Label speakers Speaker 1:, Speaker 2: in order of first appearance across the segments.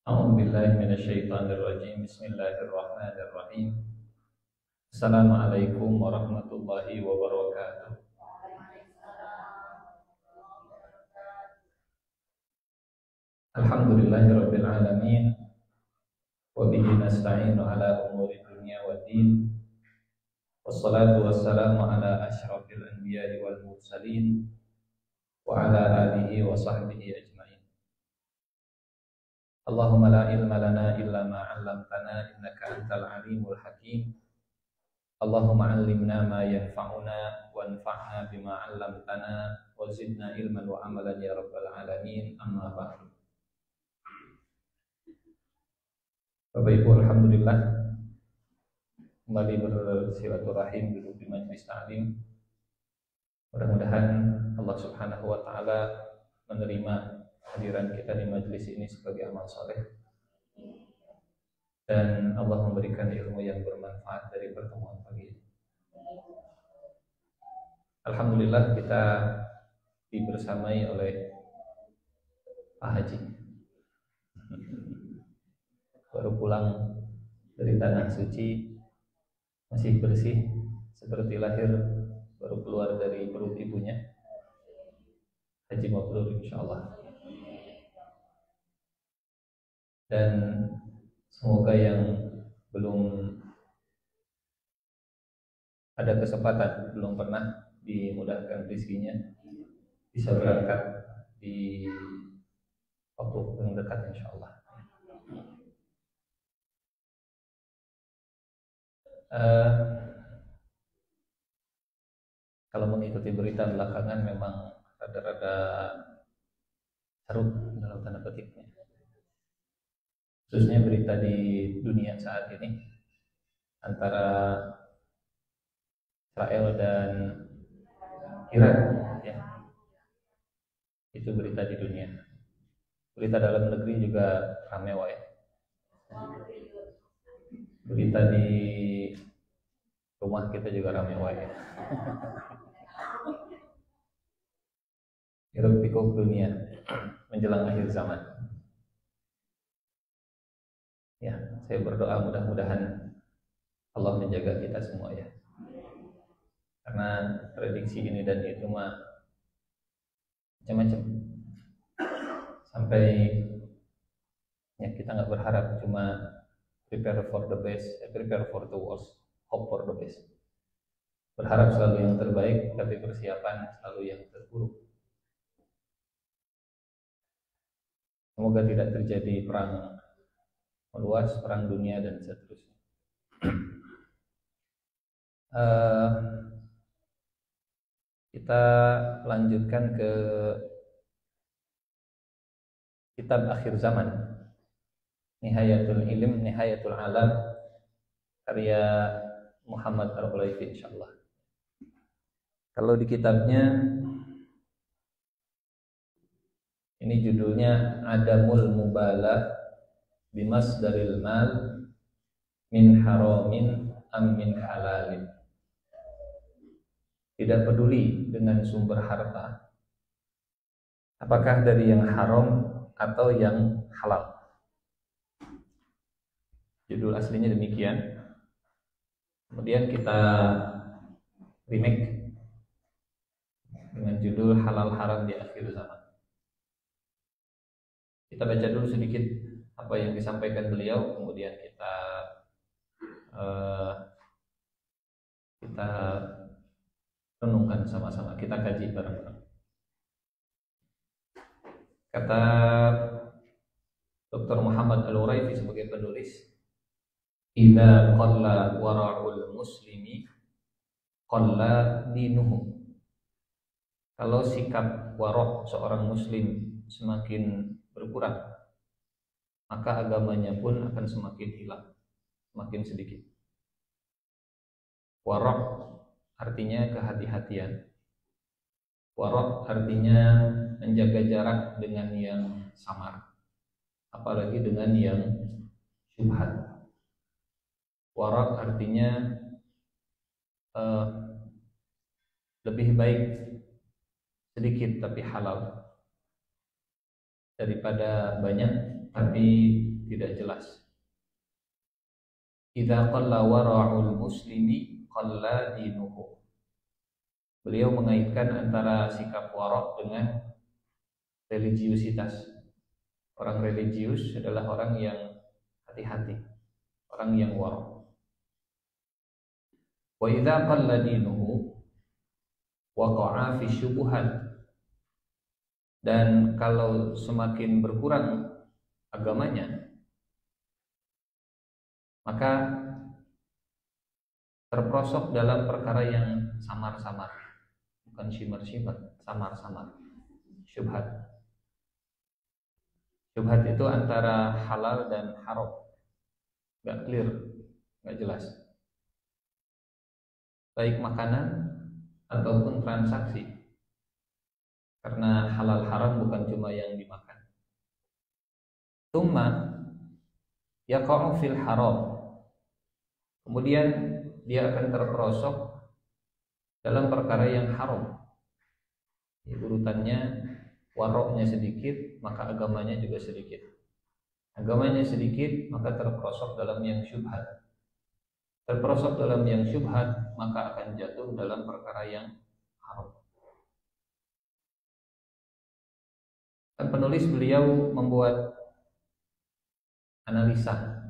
Speaker 1: أعوذ بالله من الشيطان الرجيم بسم الله الرحمن الرحيم السلام عليكم ورحمة الله وبركاته. Alhamdulillahi Rabbil Alamin wa bihi nasta'inu ala umuri dunya wa din wassalatu wassalamu ala ashrafil anbiya'i wal mursalin wa ala alihi wa sahbihi ajma'in. Allahumma la ilma lana illa ma 'allamtana innaka antal alimul hakim. Allahumma 'allimna ma yanfa'una wanfa'na bima 'allamtana wa zidna ilman wa amalan ya rabbal alamin. Amma ba'du. Bapak Ibu, alhamdulillah kembali bersilaturahim duduk di majelis ta'lim. Mudah-mudahan Allah Subhanahu wa taala menerima hadiran kita di majelis ini sebagai amal soleh dan Allah memberikan ilmu yang bermanfaat dari pertemuan pagi ini. Alhamdulillah kita dibersamai oleh Pak Haji, baru pulang dari tanah suci, masih bersih seperti lahir baru keluar dari perut ibunya. Haji mabrur insyaallah. Dan semoga yang belum ada kesempatan, belum pernah dimudahkan rezekinya, bisa berangkat di waktu yang dekat insyaallah. Kalau mengikuti berita belakangan memang rada-rada carut dalam tanda petiknya, khususnya berita di dunia saat ini antara Israel dan Iran, ya. Itu berita di dunia. Berita dalam negeri juga ramai wae. Berita di rumah kita juga ramai wae. Hiruk pikuk dunia menjelang akhir zaman. Ya, saya berdoa mudah-mudahan Allah menjaga kita semua ya. Karena prediksi ini dan itu mah macam-macam. Sampai ya kita nggak berharap, cuma prepare for the best, prepare for the worst, hope for the best. Berharap selalu yang terbaik, tapi persiapan selalu yang terburuk. Semoga tidak terjadi perang meluas, perang dunia dan seterusnya. Kita lanjutkan ke kitab akhir zaman, Nihayatul Ilm, Nihayatul Alam, karya Muhammad Al-Ghulaifi insyaallah. Kalau di kitabnya ini judulnya Adamul Mubalah bimasdaril mal min haramin am min halalin. Tidak peduli dengan sumber harta, apakah dari yang haram atau yang halal. Judul aslinya demikian. Kemudian kita remake dengan judul Halal Haram di Akhir Zaman. Kita baca dulu sedikit apa yang disampaikan beliau, kemudian kita renungkan sama-sama, kita kaji bareng-bareng. Kata Dr. Muhammad Al-Ghulaifi sebagai penulis, idza qalla wara'ul muslimi qalla dinuhu. Kalau sikap wara' seorang muslim semakin berkurang, maka agamanya pun akan semakin hilang, semakin sedikit. Wara' artinya kehati-hatian. Wara' artinya menjaga jarak dengan yang samar, apalagi dengan yang syubhat. Wara' artinya lebih baik sedikit tapi halal daripada banyak tapi tidak jelas. Idza qalla wara'ul muslimi qalla dinuhu. Beliau mengaitkan antara sikap wara' dengan religiusitas. Orang religius adalah orang yang hati-hati, orang yang wara'. Wa idza qalla dinuhu waqa'a fi syubhat. Dan kalau semakin berkurang agamanya, maka terperosok dalam perkara yang samar-samar, bukan shimmer-shimmer, samar-samar. Syubhat. Syubhat itu antara halal dan haram, nggak clear, nggak jelas. Baik makanan ataupun transaksi. Karena halal haram bukan cuma yang dimakan. Tsumma yaqa'u fil haram. Kemudian dia akan terperosok dalam perkara yang haram. Urutannya waroknya sedikit, maka agamanya juga sedikit. Agamanya sedikit, maka terperosok dalam yang syubhat. Terperosok dalam yang syubhat, maka akan jatuh dalam perkara yang haram. Dan penulis beliau membuat analisa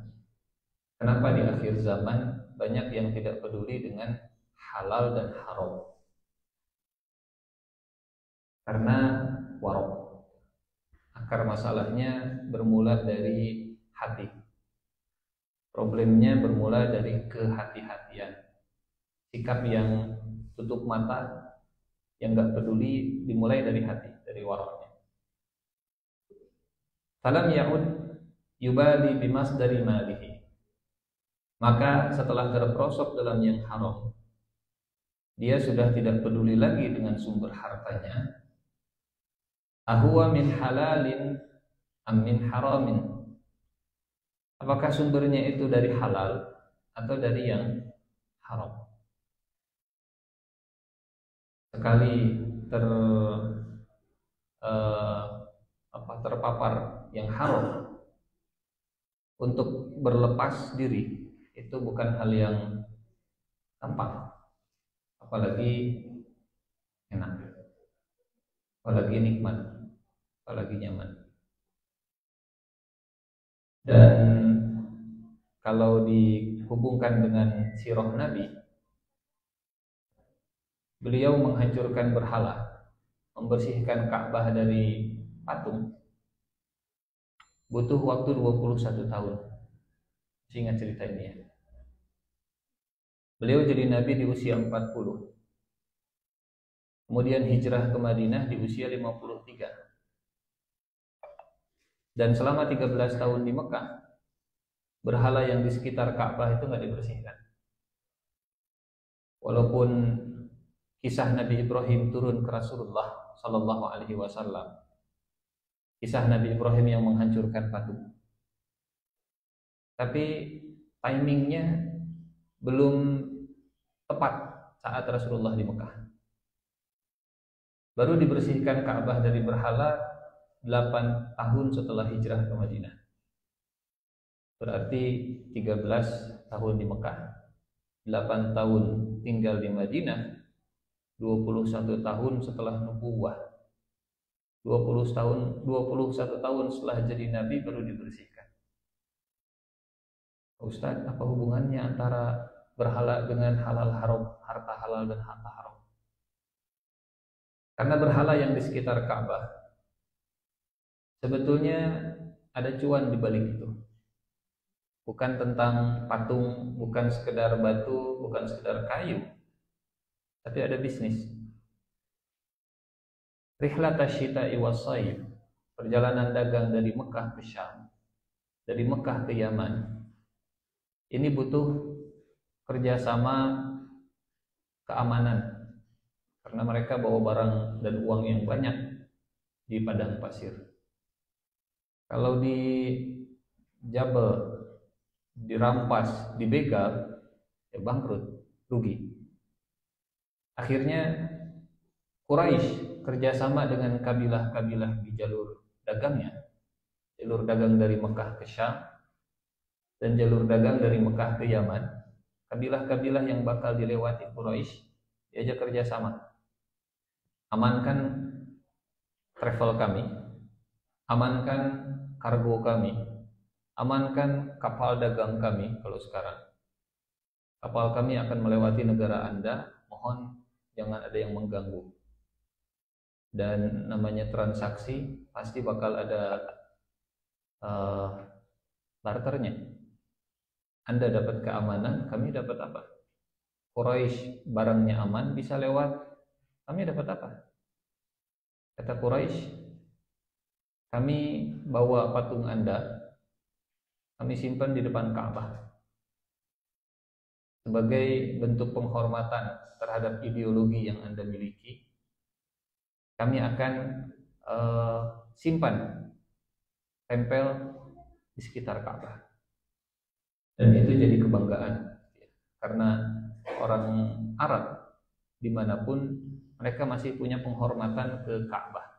Speaker 1: kenapa di akhir zaman banyak yang tidak peduli dengan halal dan haram. Karena warok. Akar masalahnya bermula dari hati. Problemnya bermula dari kehati-hatian. Sikap yang tutup mata, yang gak peduli, dimulai dari hati, dari waroknya. Falam ya'ud yubali bimasdari malihi. Maka setelah terperosok dalam yang haram, dia sudah tidak peduli lagi dengan sumber hartanya. Ahuwa min halalin am min haramin. Apakah sumbernya itu dari halal atau dari yang haram? Sekali terpapar yang haram, untuk berlepas diri itu bukan hal yang gampang, apalagi enak, apalagi nikmat, apalagi nyaman. Dan kalau dihubungkan dengan sirah Nabi, beliau menghancurkan berhala, membersihkan Ka'bah dari patung, butuh waktu 21 tahun. Masih ingat cerita ini ya? Beliau jadi Nabi di usia 40. Kemudian hijrah ke Madinah di usia 53. Dan selama 13 tahun di Mekah, berhala yang di sekitar Ka'bah itu nggak dibersihkan. Walaupun kisah Nabi Ibrahim turun ke Rasulullah Sallallahu Alaihi Wasallam, kisah Nabi Ibrahim yang menghancurkan patung, tapi timingnya belum tepat saat Rasulullah di Mekah. Baru dibersihkan Ka'bah dari berhala 8 tahun setelah hijrah ke Madinah. Berarti 13 tahun di Mekah, 8 tahun tinggal di Madinah, 21 tahun setelah nubuwah, 21 tahun setelah jadi Nabi baru dibersihkan. Ustaz, apa hubungannya antara berhala dengan halal haram, harta halal dan harta haram? Karena berhala yang di sekitar Ka'bah sebetulnya ada cuan di balik itu. Bukan tentang patung, bukan sekedar batu, bukan sekedar kayu, tapi ada bisnis. Rihlat asyita'i was-sayf, perjalanan dagang dari Mekah ke Syam, dari Mekah ke Yaman, ini butuh kerjasama keamanan, karena mereka bawa barang dan uang yang banyak di padang pasir. Kalau di Jabal dirampas, dibegal, ya bangkrut, rugi. Akhirnya Quraisy kerjasama dengan kabilah-kabilah di jalur dagangnya, jalur dagang dari Mekah ke Syam dan jalur dagang dari Mekah ke Yaman, kabilah-kabilah yang bakal dilewati Quraisy diajak kerjasama. Amankan travel kami, amankan kargo kami, amankan kapal dagang kami. Kalau sekarang kapal kami akan melewati negara Anda, mohon jangan ada yang mengganggu. Dan namanya transaksi pasti bakal ada barternya. Anda dapat keamanan, kami dapat apa? Quraisy barangnya aman, bisa lewat, kami dapat apa? Kata Quraisy, kami bawa patung Anda, kami simpan di depan Ka'bah sebagai bentuk penghormatan terhadap ideologi yang Anda miliki. Kami akan simpan, tempel di sekitar Ka'bah, dan itu jadi kebanggaan karena orang Arab dimanapun mereka masih punya penghormatan ke Ka'bah,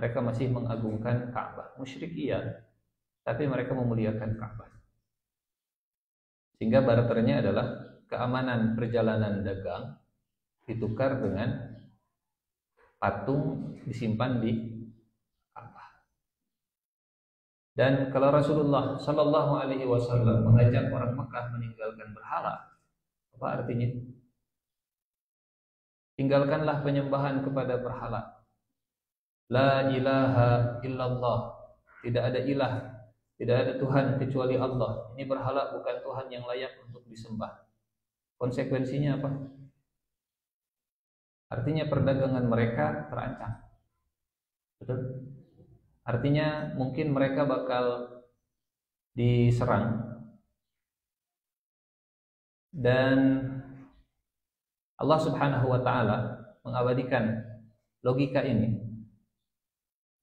Speaker 1: mereka masih mengagungkan Ka'bah. Musyrik iya, tapi mereka memuliakan Ka'bah. Sehingga barternya adalah keamanan perjalanan dagang ditukar dengan patung disimpan di Ka'bah. Dan kalau Rasulullah Shallallahu Alaihi Wasallam mengajak orang Mekah meninggalkan berhala, apa artinya? Tinggalkanlah penyembahan kepada berhala. La ilaha illallah, tidak ada ilah, tidak ada Tuhan kecuali Allah. Ini berhala bukan Tuhan yang layak untuk disembah. Konsekuensinya apa? Artinya perdagangan mereka terancam. Betul? Artinya mungkin mereka bakal diserang. Dan Allah Subhanahu wa taala mengabadikan logika ini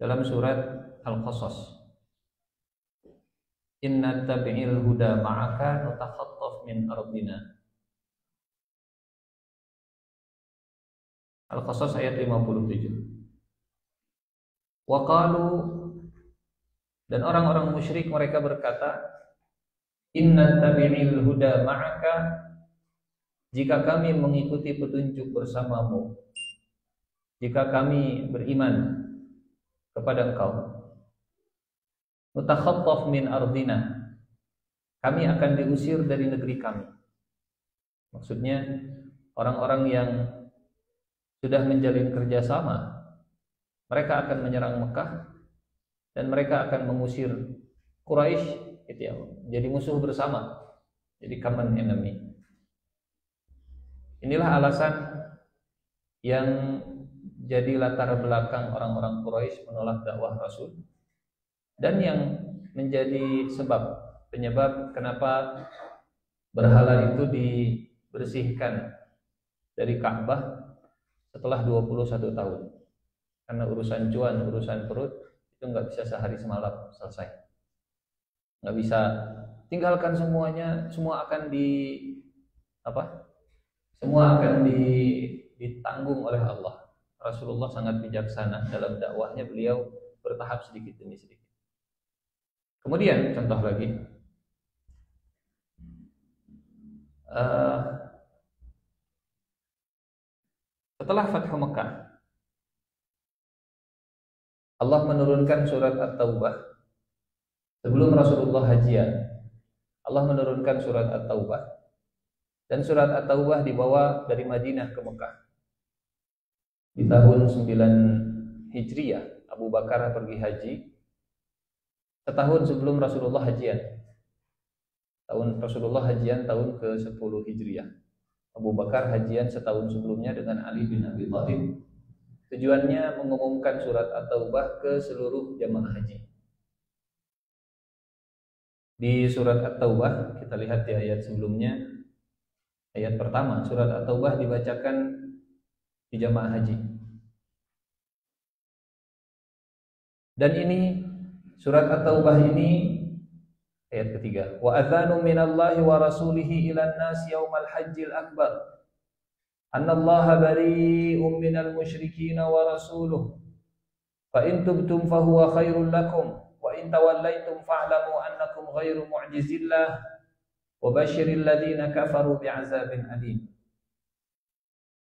Speaker 1: dalam surat Al-Qasas. Inna tabi'il huda ma'aka nutakhattaf min ardina. Al-Qasas ayat 57. Wa qalu, dan orang-orang musyrik mereka berkata, inna tabi'il huda ma'aka, jika kami mengikuti petunjuk bersamamu, jika kami beriman kepada engkau, nutakhattaf min ardina, kami akan diusir dari negeri kami. Maksudnya orang-orang yang sudah menjalin kerjasama, mereka akan menyerang Mekah dan mereka akan mengusir Quraisy, gitu ya, jadi musuh bersama, jadi common enemy. Inilah alasan yang jadi latar belakang orang-orang Quraisy menolak dakwah Rasul, dan yang menjadi penyebab kenapa berhala itu dibersihkan dari Ka'bah setelah 21 tahun. Karena urusan cuan, urusan perut itu nggak bisa sehari semalam selesai. Nggak bisa tinggalkan semuanya, semua akan ditanggung oleh Allah. Rasulullah sangat bijaksana dalam dakwahnya, beliau bertahap sedikit demi sedikit. Kemudian contoh lagi, setelah Fathu Mekah, Allah menurunkan surat At-Taubah. Sebelum Rasulullah hajian, Allah menurunkan surat At-Taubah, dan surat At-Taubah dibawa dari Madinah ke Mekah di tahun 9 Hijriah. Abu Bakar pergi haji setahun sebelum Rasulullah hajian. Rasulullah hajian tahun ke-10 Hijriah. Abu Bakar hajian setahun sebelumnya dengan Ali bin Abi Thalib. Tujuannya mengumumkan surat At-Taubah ke seluruh jamaah haji. Di surat At-Taubah, kita lihat di ayat sebelumnya, ayat pertama, surat At-Taubah dibacakan di jamaah haji. Dan ini surat At-Taubah ini ayat ketiga, wa adzanu minallahi wa rasulihi ilan nas yaumal hajjil akbar annallaha bari'um minal musyrikin wa rasuluh fa in tubtum fahuwa khairul lakum wa in tawallaitum fa'lamu annakum ghairu mu'jizillah wa basyiril ladzina kafaru bi'adzabin alim.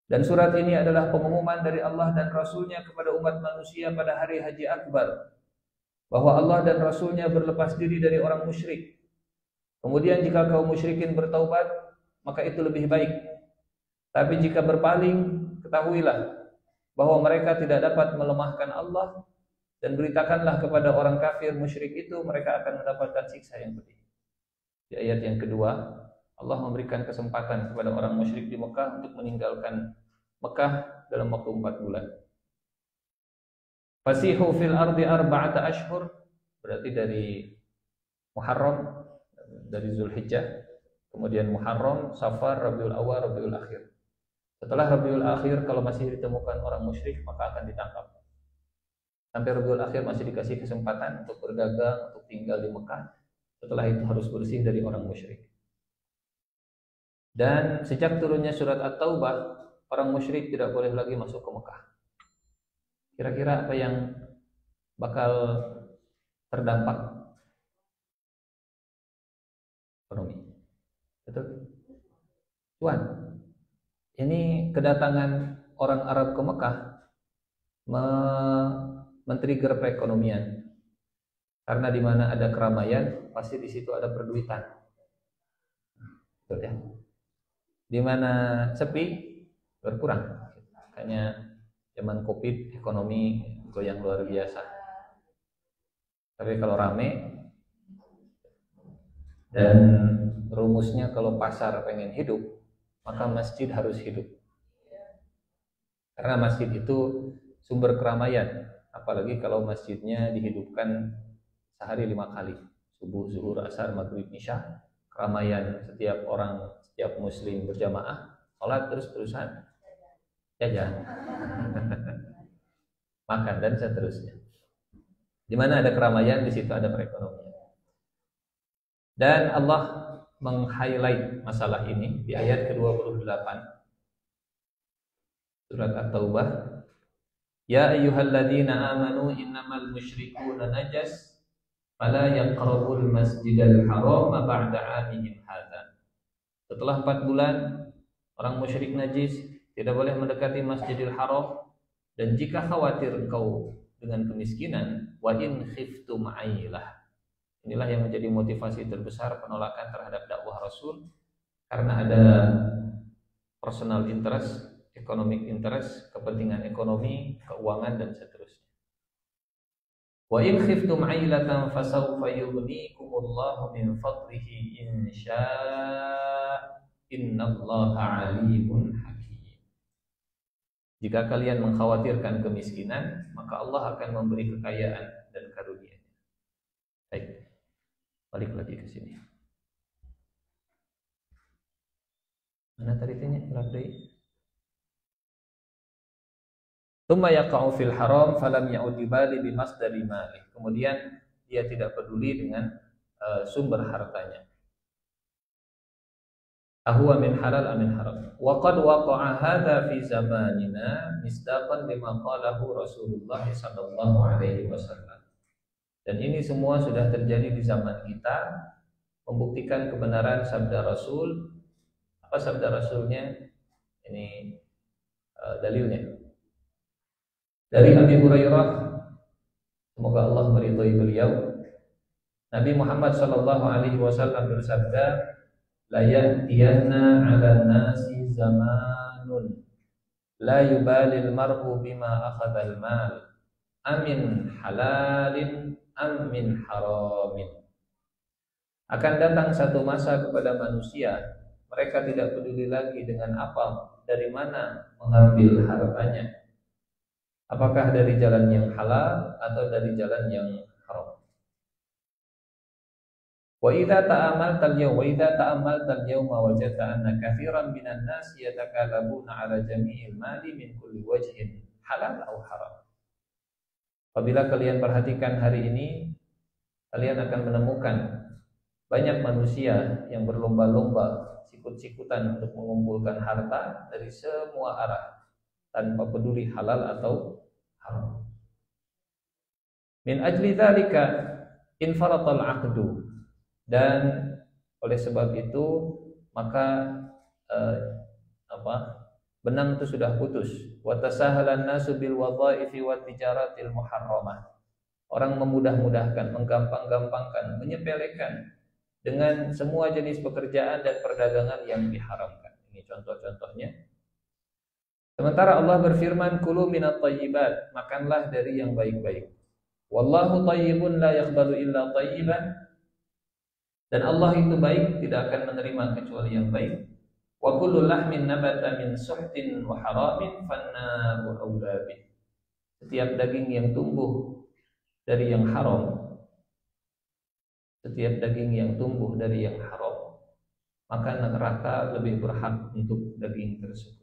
Speaker 1: Dan surat ini adalah pengumuman dari Allah dan Rasulnya kepada umat manusia pada hari Haji Akbar, bahwa Allah dan Rasulnya berlepas diri dari orang musyrik. Kemudian jika kaum musyrikin bertaubat, maka itu lebih baik. Tapi jika berpaling, ketahuilah bahwa mereka tidak dapat melemahkan Allah, dan beritakanlah kepada orang kafir musyrik itu mereka akan mendapatkan siksa yang pedih. Di ayat yang kedua, Allah memberikan kesempatan kepada orang musyrik di Mekah untuk meninggalkan Mekah dalam waktu 4 bulan. Fasihu fil ardi arba'ata ashhur, berarti dari Muharram, dari Zulhijjah, kemudian Muharram, Safar, Rabiul Awal, Rabiul Akhir. Setelah Rabiul Akhir kalau masih ditemukan orang musyrik maka akan ditangkap. Sampai Rabiul Akhir masih dikasih kesempatan untuk berdagang, untuk tinggal di Mekah. Setelah itu harus bersih dari orang musyrik. Dan sejak turunnya surat At-Taubah, orang musyrik tidak boleh lagi masuk ke Mekah. Kira-kira apa yang bakal terdampak? Ekonomi. Betul? Tuan, ini kedatangan orang Arab ke Mekah men-trigger perekonomian. Karena di mana ada keramaian, pasti di situ ada perduitan. Betul ya? Di mana sepi, berkurang. Makanya zaman Covid ekonomi goyang luar biasa. Tapi kalau rame, dan rumusnya kalau pasar pengen hidup, maka masjid harus hidup. Karena masjid itu sumber keramaian, apalagi kalau masjidnya dihidupkan sehari 5 kali, subuh, zuhur, asar, maghrib, isya. Keramaian, setiap orang, setiap muslim berjamaah, sholat terus-terusan, jajan, makan dan seterusnya. Di mana ada keramaian, di situ ada perekonomian. Dan Allah meng-highlight masalah ini di ayat ke-28 surat At-Taubah. Ya ayyuhalladzina amanu innamal musyrikuuna najas fala yaqrabul masjidal haram ba'da 'amihim hadza. Setelah 4 bulan orang musyrik najis tidak boleh mendekati Masjidil Haram, dan jika khawatir engkau dengan kemiskinan, wa in khiftum 'ailah. Inilah yang menjadi motivasi terbesar penolakan terhadap dakwah Rasul, karena ada personal interest, economic interest, kepentingan ekonomi, keuangan dan seterusnya. Wa in khiftum 'ailatan fasawfa yughnikumullahu min fadlihi in syaa' innallaha 'alimun hakim. Jika kalian mengkhawatirkan kemiskinan, maka Allah akan memberi kekayaan dan karunia-Nya. Baik. Balik lagi ke sini. Mana tadi tanya? Labdai. Tsumma yaqa'u fil haram falam ya'ud bali bi masdari mali. Kemudian dia tidak peduli dengan sumber hartanya. Ahuwa min halal amin haram. Wa qad waqa'a hadza fi zamanina misdaqan lima qalahu Rasulullah sallallahu alaihi wasallam. Dan ini semua sudah terjadi di zaman kita, membuktikan kebenaran sabda Rasul. Apa sabda Rasulnya? Ini dalilnya. Dari Abi Hurairah, semoga Allah meridhai beliau, Nabi Muhammad sallallahu alaihi wasallam bersabda, la ya'tiyanna 'alan nasi zamanun la yubalil mar'u bima akhadhal mal amin halalin amin haramin. Akan datang satu masa kepada manusia, mereka tidak peduli lagi dengan apa, dari mana mengambil hartanya, apakah dari jalan yang halal atau dari jalan yang haram. Wa idza ta'amaltal yawma wajadta anna katsiran minan nas yatakalabuna 'ala jami'il mali min kulli wajhin halal aw haram. Apabila kalian perhatikan hari ini, kalian akan menemukan banyak manusia yang berlomba-lomba, sikut-sikutan untuk mengumpulkan harta dari semua arah, tanpa peduli halal atau haram. Min ajli dzalika, infaratal aqdu, dan oleh sebab itu maka benang itu sudah putus. Wa tasahalan nasu bil wadhaifi wat tijaratil muharramah. Orang memudah-mudahkan, menggampang-gampangkan, menyepelekan dengan semua jenis pekerjaan dan perdagangan yang diharamkan. Ini contoh-contohnya. Sementara Allah berfirman, kulu minat thayyibat, makanlah dari yang baik-baik. Wallahu tayyibun la yaqbalu illa thayyiban. Dan Allah itu baik, tidak akan menerima kecuali yang baik. Wa kullu lahmin nabata min suhtin wa haramin fannaru awla bih. Setiap daging yang tumbuh dari yang haram, setiap daging yang tumbuh dari yang haram, maka neraka lebih berhak untuk daging tersebut.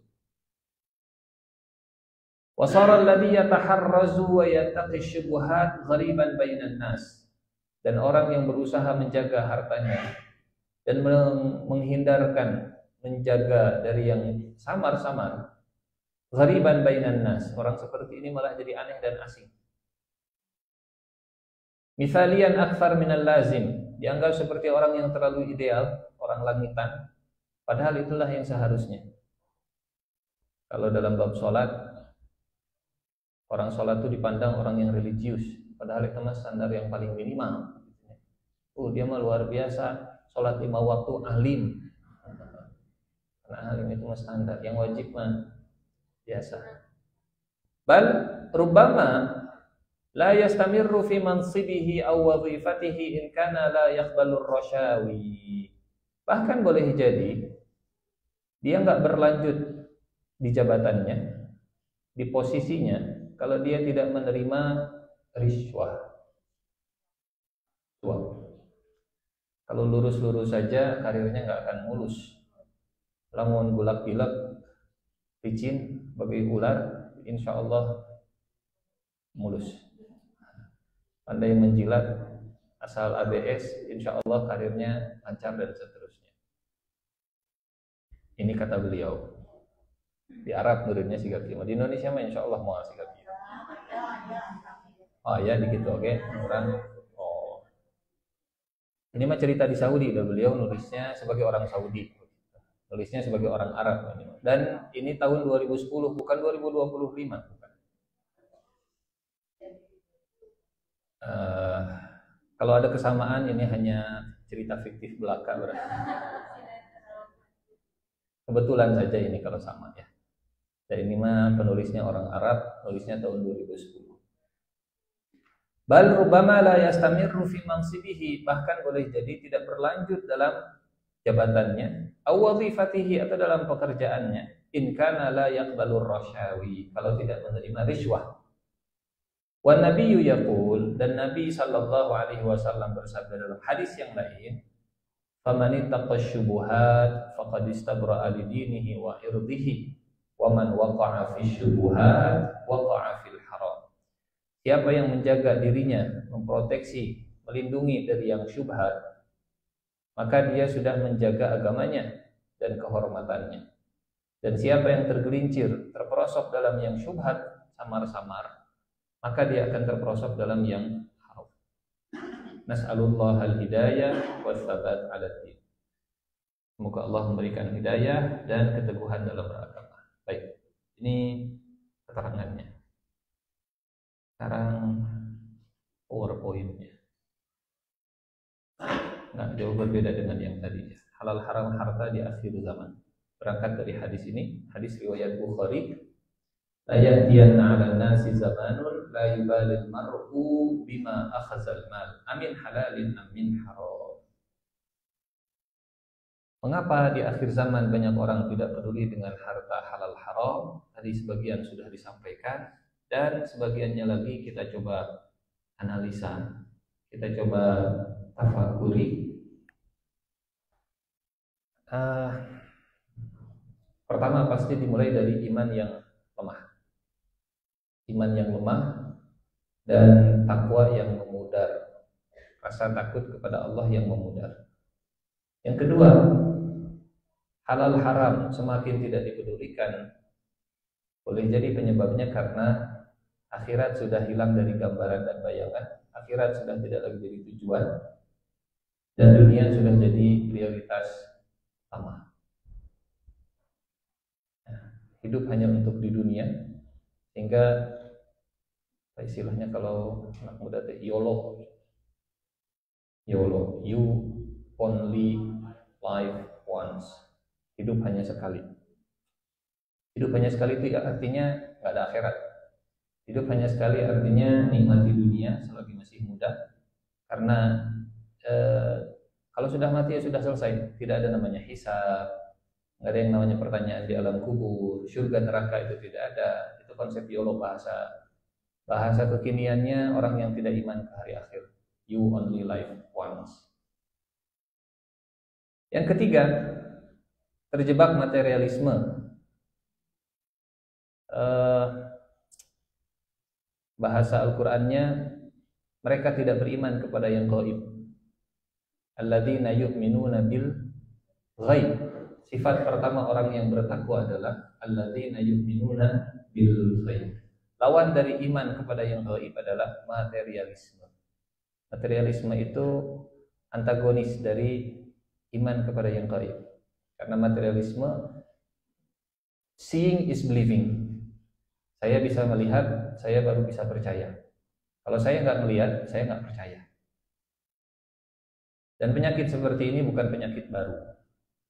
Speaker 1: Wa sara alladhi yataharrazu wa yattaqi syubhat ghariban bainan nas. Dan orang yang berusaha menjaga hartanya dan menghindarkan, menjaga dari yang samar-samar, ghariban bainan nas, orang seperti ini malah jadi aneh dan asing. Misalian akthar minal lazim, dianggap seperti orang yang terlalu ideal, orang langitan, padahal itulah yang seharusnya. Kalau dalam bab sholat, orang sholat itu dipandang orang yang religius, padahal itu mas standar yang paling minimal. Dia mah luar biasa, sholat 5 waktu alim. Karena alim itu mas standar, yang wajib mah biasa. Bal rubbama la yastamirru fi mansibihi aw wadhifatihi in kana la yaqbalu ar-rashawi. Bahkan boleh jadi dia enggak berlanjut di jabatannya, di posisinya, kalau dia tidak menerima riswah. Kalau lurus-lurus saja karirnya enggak akan mulus. Lamun gulak-gilak licin bagai ular, insyaallah mulus. Pandai menjilat asal ABS, insyaallah karirnya lancar dan seterusnya. Ini kata beliau. Di Arab muridnya sigap kieu. Di Indonesia mah insyaallah mau sigap kieu. Oh ya begitu, oke. Orang ini mah cerita di Saudi, dan beliau nulisnya sebagai orang Saudi. Nulisnya sebagai orang Arab. Dan ini tahun 2010, bukan 2025. Kalau ada kesamaan, ini hanya cerita fiktif belaka berarti. Kebetulan saja ini kalau sama ya. Dan ini mah penulisnya orang Arab, nulisnya tahun 2010. Bal rubbama la yastamirru fi mansibihi, bahkan boleh jadi tidak berlanjut dalam jabatannya, aw wadhifatihi, atau dalam pekerjaannya, in kana la yaqbalu rasyawi, kalau tidak menerima riswah. Wan nabiyyu yaqul, dan Nabi sallallahu alaihi wasallam bersabda dalam hadis yang lain, faman ittaqa syubuhat faqad istabra'a li dinihi wa irdihi wa man waqa'a fi syubuhat waqa'a fil haram. Siapa yang menjaga dirinya, memproteksi, melindungi dari yang syubhat, maka dia sudah menjaga agamanya dan kehormatannya. Dan siapa yang tergelincir, terperosok dalam yang syubhat, samar-samar, maka dia akan terperosok dalam yang haram. Nas'alullah al-hidayah wa tsabat 'ala din. Semoga Allah memberikan hidayah dan keteguhan dalam beragama. Baik, ini keterangannya. Sekarang PowerPoint-nya. Nah, jauh berbeda dengan yang tadi. Halal haram harta di akhir zaman. Berangkat dari hadis ini, hadis riwayat Bukhari, la ya'tiyanna 'alan nasi zamanun la yubalil mar'u bima akhazal mal amin halalin amin haram. Mengapa di akhir zaman banyak orang tidak peduli dengan harta halal haram? Tadi sebagian sudah disampaikan, dan sebagiannya lagi kita coba analisa, kita coba tafakuri. Pertama pasti dimulai dari iman yang lemah. Iman yang lemah dan takwa yang memudar, rasa takut kepada Allah yang memudar. Yang kedua, halal haram semakin tidak dipedulikan. Boleh jadi penyebabnya karena akhirat sudah hilang dari gambaran dan bayangan. akhirat sudah tidak lagi jadi tujuan dan dunia sudah jadi prioritas utama. Hidup hanya untuk di dunia, sehingga istilahnya kalau anak muda teh YOLO, you only live once. Hidup hanya sekali. Hidup hanya sekali itu artinya nggak ada akhirat. Hidup hanya sekali artinya nikmati dunia selagi masih muda, karena kalau sudah mati ya sudah selesai. Tidak ada namanya hisab, nggak ada yang namanya pertanyaan di alam kubur, surga neraka itu tidak ada. Itu konsep YOLO, bahasa kekiniannya orang yang tidak iman ke hari akhir. You only live once. Yang ketiga, terjebak materialisme. Bahasa Al-Qur'annya, mereka tidak beriman kepada yang gaib. Alladzina yu'minuna bil ghaib. Sifat pertama orang yang bertakwa adalah alladzina yu'minuna bil ghaib. Lawan dari iman kepada yang gaib adalah materialisme. Materialisme itu antagonis dari iman kepada yang gaib. Karena materialisme, seeing is believing. Saya bisa melihat, saya baru bisa percaya. Kalau saya nggak melihat, saya nggak percaya. Dan penyakit seperti ini bukan penyakit baru.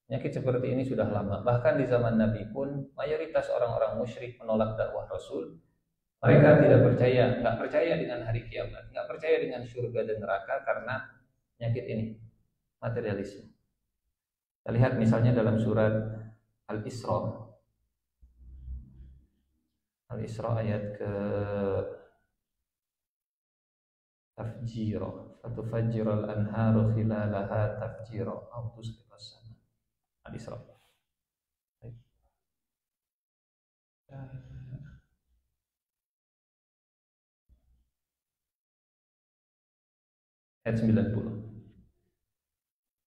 Speaker 1: Penyakit seperti ini sudah lama. Bahkan di zaman Nabi pun, mayoritas orang-orang musyrik menolak dakwah Rasul. Mereka tidak percaya, nggak percaya dengan hari kiamat, nggak percaya dengan surga dan neraka karena penyakit ini, materialisme. Kita lihat misalnya dalam surat Al-Isra. Al-Isra ayat ke tafjira, fatufajjiral anharu khilalaha tafjira, aw tusqitas sama. Al-Isra. Ayat 90.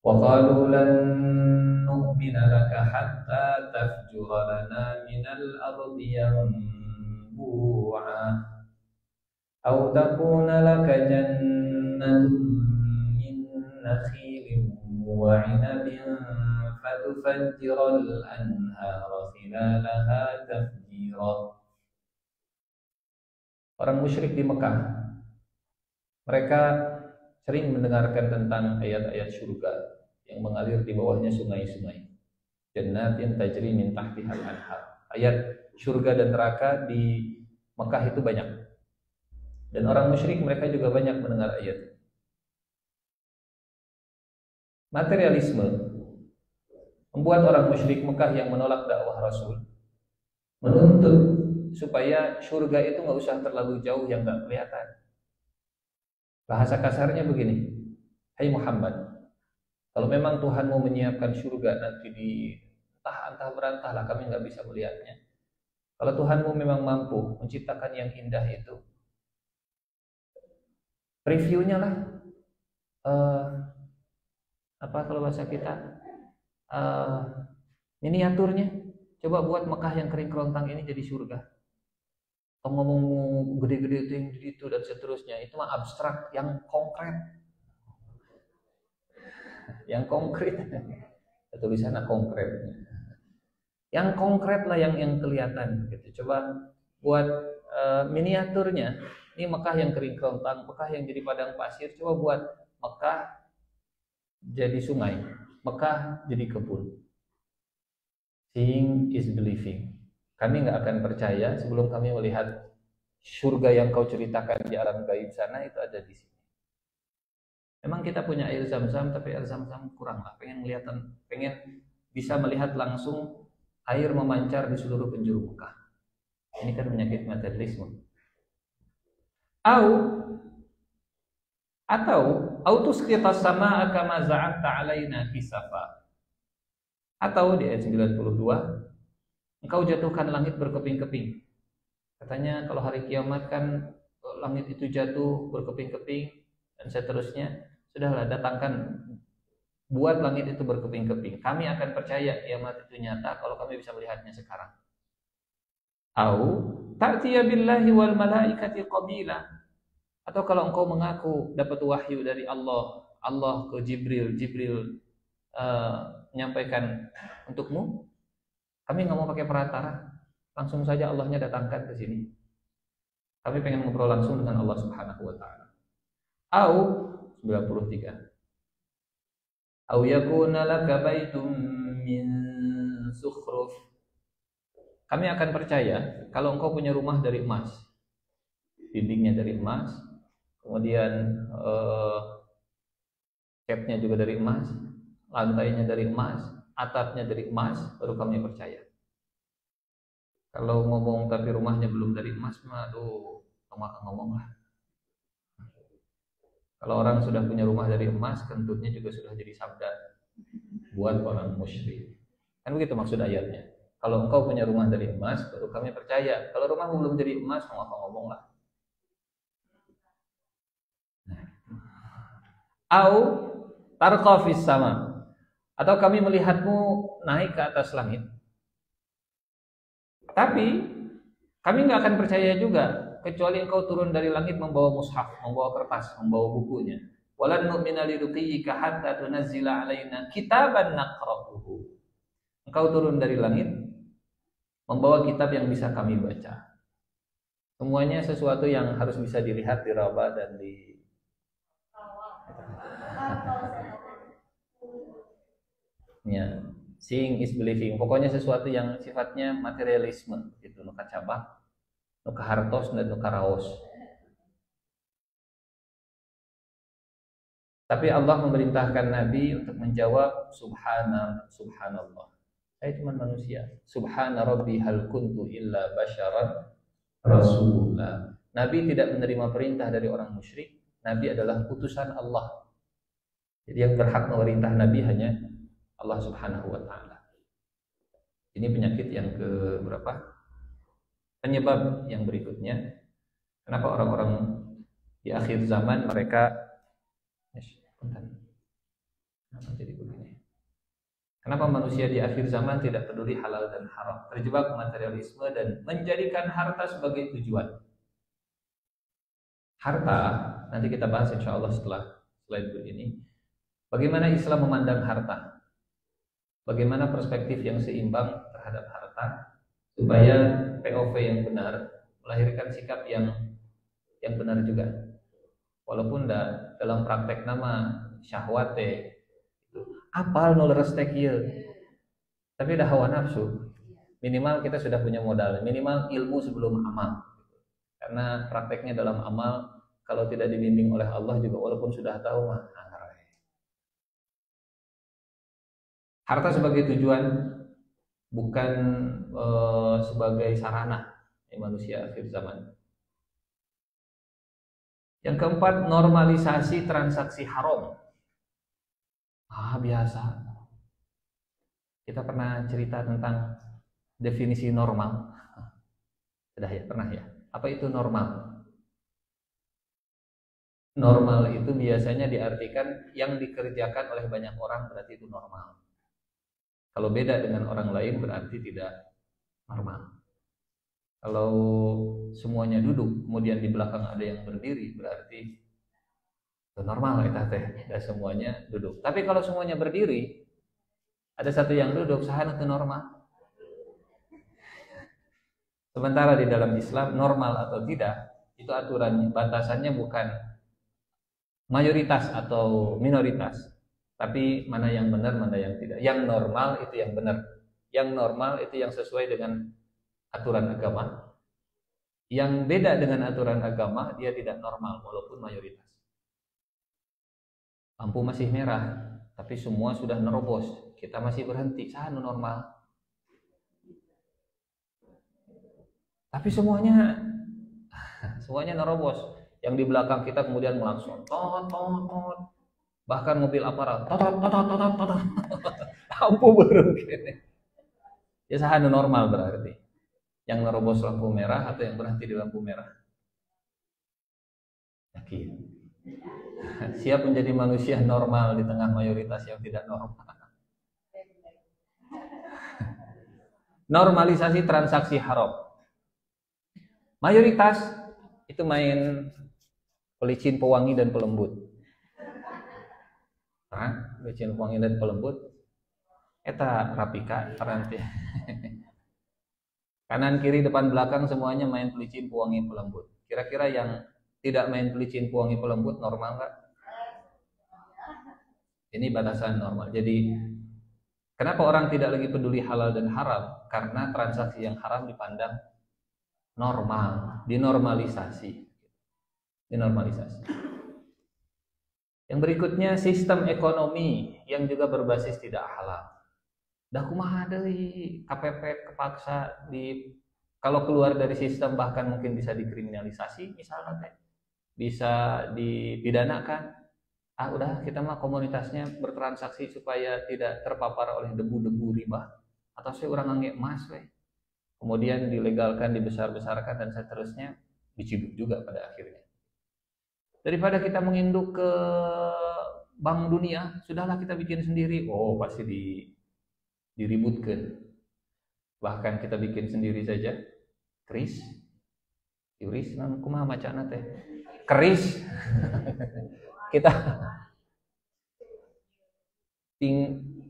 Speaker 1: Wa qalu lan nu'mina laka hatta tafjura lana minal ardi yanbu'a aw takuna laka jannatun min nakhilin wa 'inabin fatufajjiral anhara khilalaha tafjira. Orang musyrik di Mekah, mereka sering mendengarkan tentang ayat-ayat surga yang mengalir di bawahnya sungai-sungai. Jannatin tajri min tahtihal anhar. Ayat surga dan neraka di Mekah itu banyak. Dan orang musyrik mereka juga banyak mendengar ayat. Materialisme membuat orang musyrik Mekah yang menolak dakwah Rasul menuntut supaya surga itu nggak usah terlalu jauh yang nggak kelihatan. Bahasa kasarnya begini, hai Muhammad, kalau memang Tuhan mau menyiapkan surga nanti di entah berantahlah, kami nggak bisa melihatnya. Kalau Tuhanmu memang mampu menciptakan yang indah itu, previewnya lah, apa kalau bahasa kita, miniaturnya. Coba buat Mekah yang kering kerontang ini jadi surga. Ngomong gede-gede itu yang itu dan seterusnya, itu mah abstrak. Yang konkret tulisannya konkret, yang konkret lah yang kelihatan gitu. Coba buat miniaturnya. Ini Mekah yang kering kerontang, Mekah yang jadi padang pasir. Coba buat Mekah jadi sungai, Mekah jadi kebun. Seeing is believing. Kami nggak akan percaya sebelum kami melihat surga yang kau ceritakan di alam gaib sana itu ada di sini. Memang kita punya air zam-zam, tapi air zam-zam kurang lah. Pengen bisa melihat langsung air memancar di seluruh penjuru Mekah. Ini kan penyakit materialisme. Atau tusqitas samaa kama za'amta 'alaina kisafa. Atau di ayat 92, engkau jatuhkan langit berkeping-keping. Katanya kalau hari kiamat kan langit itu jatuh berkeping-keping dan seterusnya. Sudahlah, datangkan, buat langit itu berkeping-keping. Kami akan percaya kiamat itu nyata kalau kami bisa melihatnya sekarang. Au ta'tiya billahi wal malaikati qabila. Atau kalau engkau mengaku dapat wahyu dari Allah, Allah ke Jibril, Jibril menyampaikan untukmu, kami nggak mau pakai perantara, langsung saja Allahnya datangkan ke sini. Kami pengen ngobrol langsung dengan Allah Subhanahu wa taala. Au 93. Au yakuna laka baitum min sukhruf. Kami akan percaya kalau engkau punya rumah dari emas, dindingnya dari emas, kemudian capnya juga dari emas, lantainya dari emas, atapnya dari emas, baru kami percaya. Kalau ngomong tapi rumahnya belum dari emas, mah aduh, makan ngomong lah. Kalau orang sudah punya rumah dari emas, kentutnya juga sudah jadi sabda buat orang musyrik. Kan begitu maksud ayatnya. Kalau engkau punya rumah dari emas, baru kami percaya. Kalau rumahmu belum dari emas, ngomong lah. Au tarqa fis sama. Atau kami melihatmu naik ke atas langit. Tapi kami nggak akan percaya juga kecuali engkau turun dari langit membawa mushaf, membawa kertas, membawa bukunya. Walan nu'mina liruqiyyika hatta tunazzila alaina kitaban naqra'uhu. Engkau turun dari langit membawa kitab yang bisa kami baca. Semuanya sesuatu yang harus bisa dilihat, diraba dan di ya, seeing is believing. Pokoknya sesuatu yang sifatnya materialisme gitu, nu kacabak, nu kahartos dan nu karaos. Tapi Allah memerintahkan Nabi untuk menjawab subhanallah. Saya cuma manusia. Subhana rabbi hal kuntu illa basyaran rasulullah. Nabi tidak menerima perintah dari orang musyrik. Nabi adalah utusan Allah. Jadi yang berhak memerintah Nabi hanya Allah Subhanahu wa taala. Ini penyakit yang ke berapa? Penyebab yang berikutnya. Kenapa orang-orang di akhir zaman mereka kenapa jadi begini? Kenapa manusia di akhir zaman tidak peduli halal dan haram, terjebak materialisme dan menjadikan harta sebagai tujuan? Harta, nanti kita bahas insya Allah setelah slide ini. Bagaimana Islam memandang harta? Bagaimana perspektif yang seimbang terhadap harta supaya POV yang benar melahirkan sikap yang benar juga. Walaupun dalam praktek nama syahwat apal nu leres teh kieu. Tapi dah hawa nafsu. Minimal kita sudah punya modal, minimal ilmu sebelum amal. Karena prakteknya dalam amal kalau tidak dibimbing oleh Allah juga walaupun sudah tahu mah harta sebagai tujuan bukan sebagai sarana manusia akhir zaman. Yang keempat, normalisasi transaksi haram. Biasa. Kita pernah cerita tentang definisi normal. Sudah ya, pernah ya. Apa itu normal? Normal itu biasanya diartikan yang dikerjakan oleh banyak orang berarti itu normal. Kalau beda dengan orang lain berarti tidak normal. Kalau semuanya duduk, kemudian di belakang ada yang berdiri, berarti itu normal ya teh. Dan semuanya duduk. Tapi kalau semuanya berdiri, ada satu yang duduk, sahan itu normal. Sementara di dalam Islam normal atau tidak itu aturannya, batasannya bukan mayoritas atau minoritas, tapi mana yang benar, mana yang tidak. Yang normal itu yang benar. Yang normal itu yang sesuai dengan aturan agama. Yang beda dengan aturan agama, dia tidak normal walaupun mayoritas. Lampu masih merah, tapi semua sudah nerobos. Kita masih berhenti, sahanu normal. Tapi semuanya nerobos. Yang di belakang kita kemudian melangsung tot. Bahkan mobil aparat tot. Lampu baru gini. Ya sahanu normal berarti. Yang nerobos lampu merah atau yang berhenti di lampu merah? Yakin. Siap menjadi manusia normal di tengah mayoritas yang tidak normal. Normalisasi transaksi haram. Mayoritas itu main pelicin, pewangi dan pelembut. Pelicin, pewangi dan pelembut. Eta rapika ranti. Kanan kiri depan belakang semuanya main pelicin, pewangi, pelembut. Kira-kira yang tidak main pelicin, pewangi, pelembut normal nggak? Ini batasan normal. Jadi kenapa orang tidak lagi peduli halal dan haram? Karena transaksi yang haram dipandang normal, dinormalisasi. Yang berikutnya sistem ekonomi yang juga berbasis tidak halal. Dah kumaha deui KPP kepaksa kalau keluar dari sistem bahkan mungkin bisa dikriminalisasi misalnya teh. Bisa dipidanakan. Udah kita mah komunitasnya bertransaksi supaya tidak terpapar oleh debu-debu riba. Atau saya orang nganggek emas weh. Kemudian dilegalkan, dibesar-besarkan dan seterusnya, dicibuk juga pada akhirnya. Daripada kita menginduk ke Bank Dunia, sudahlah kita bikin sendiri. Oh, pasti diributkan. Bahkan kita bikin sendiri saja. Kris, kumaha macana teh? Keris. Kita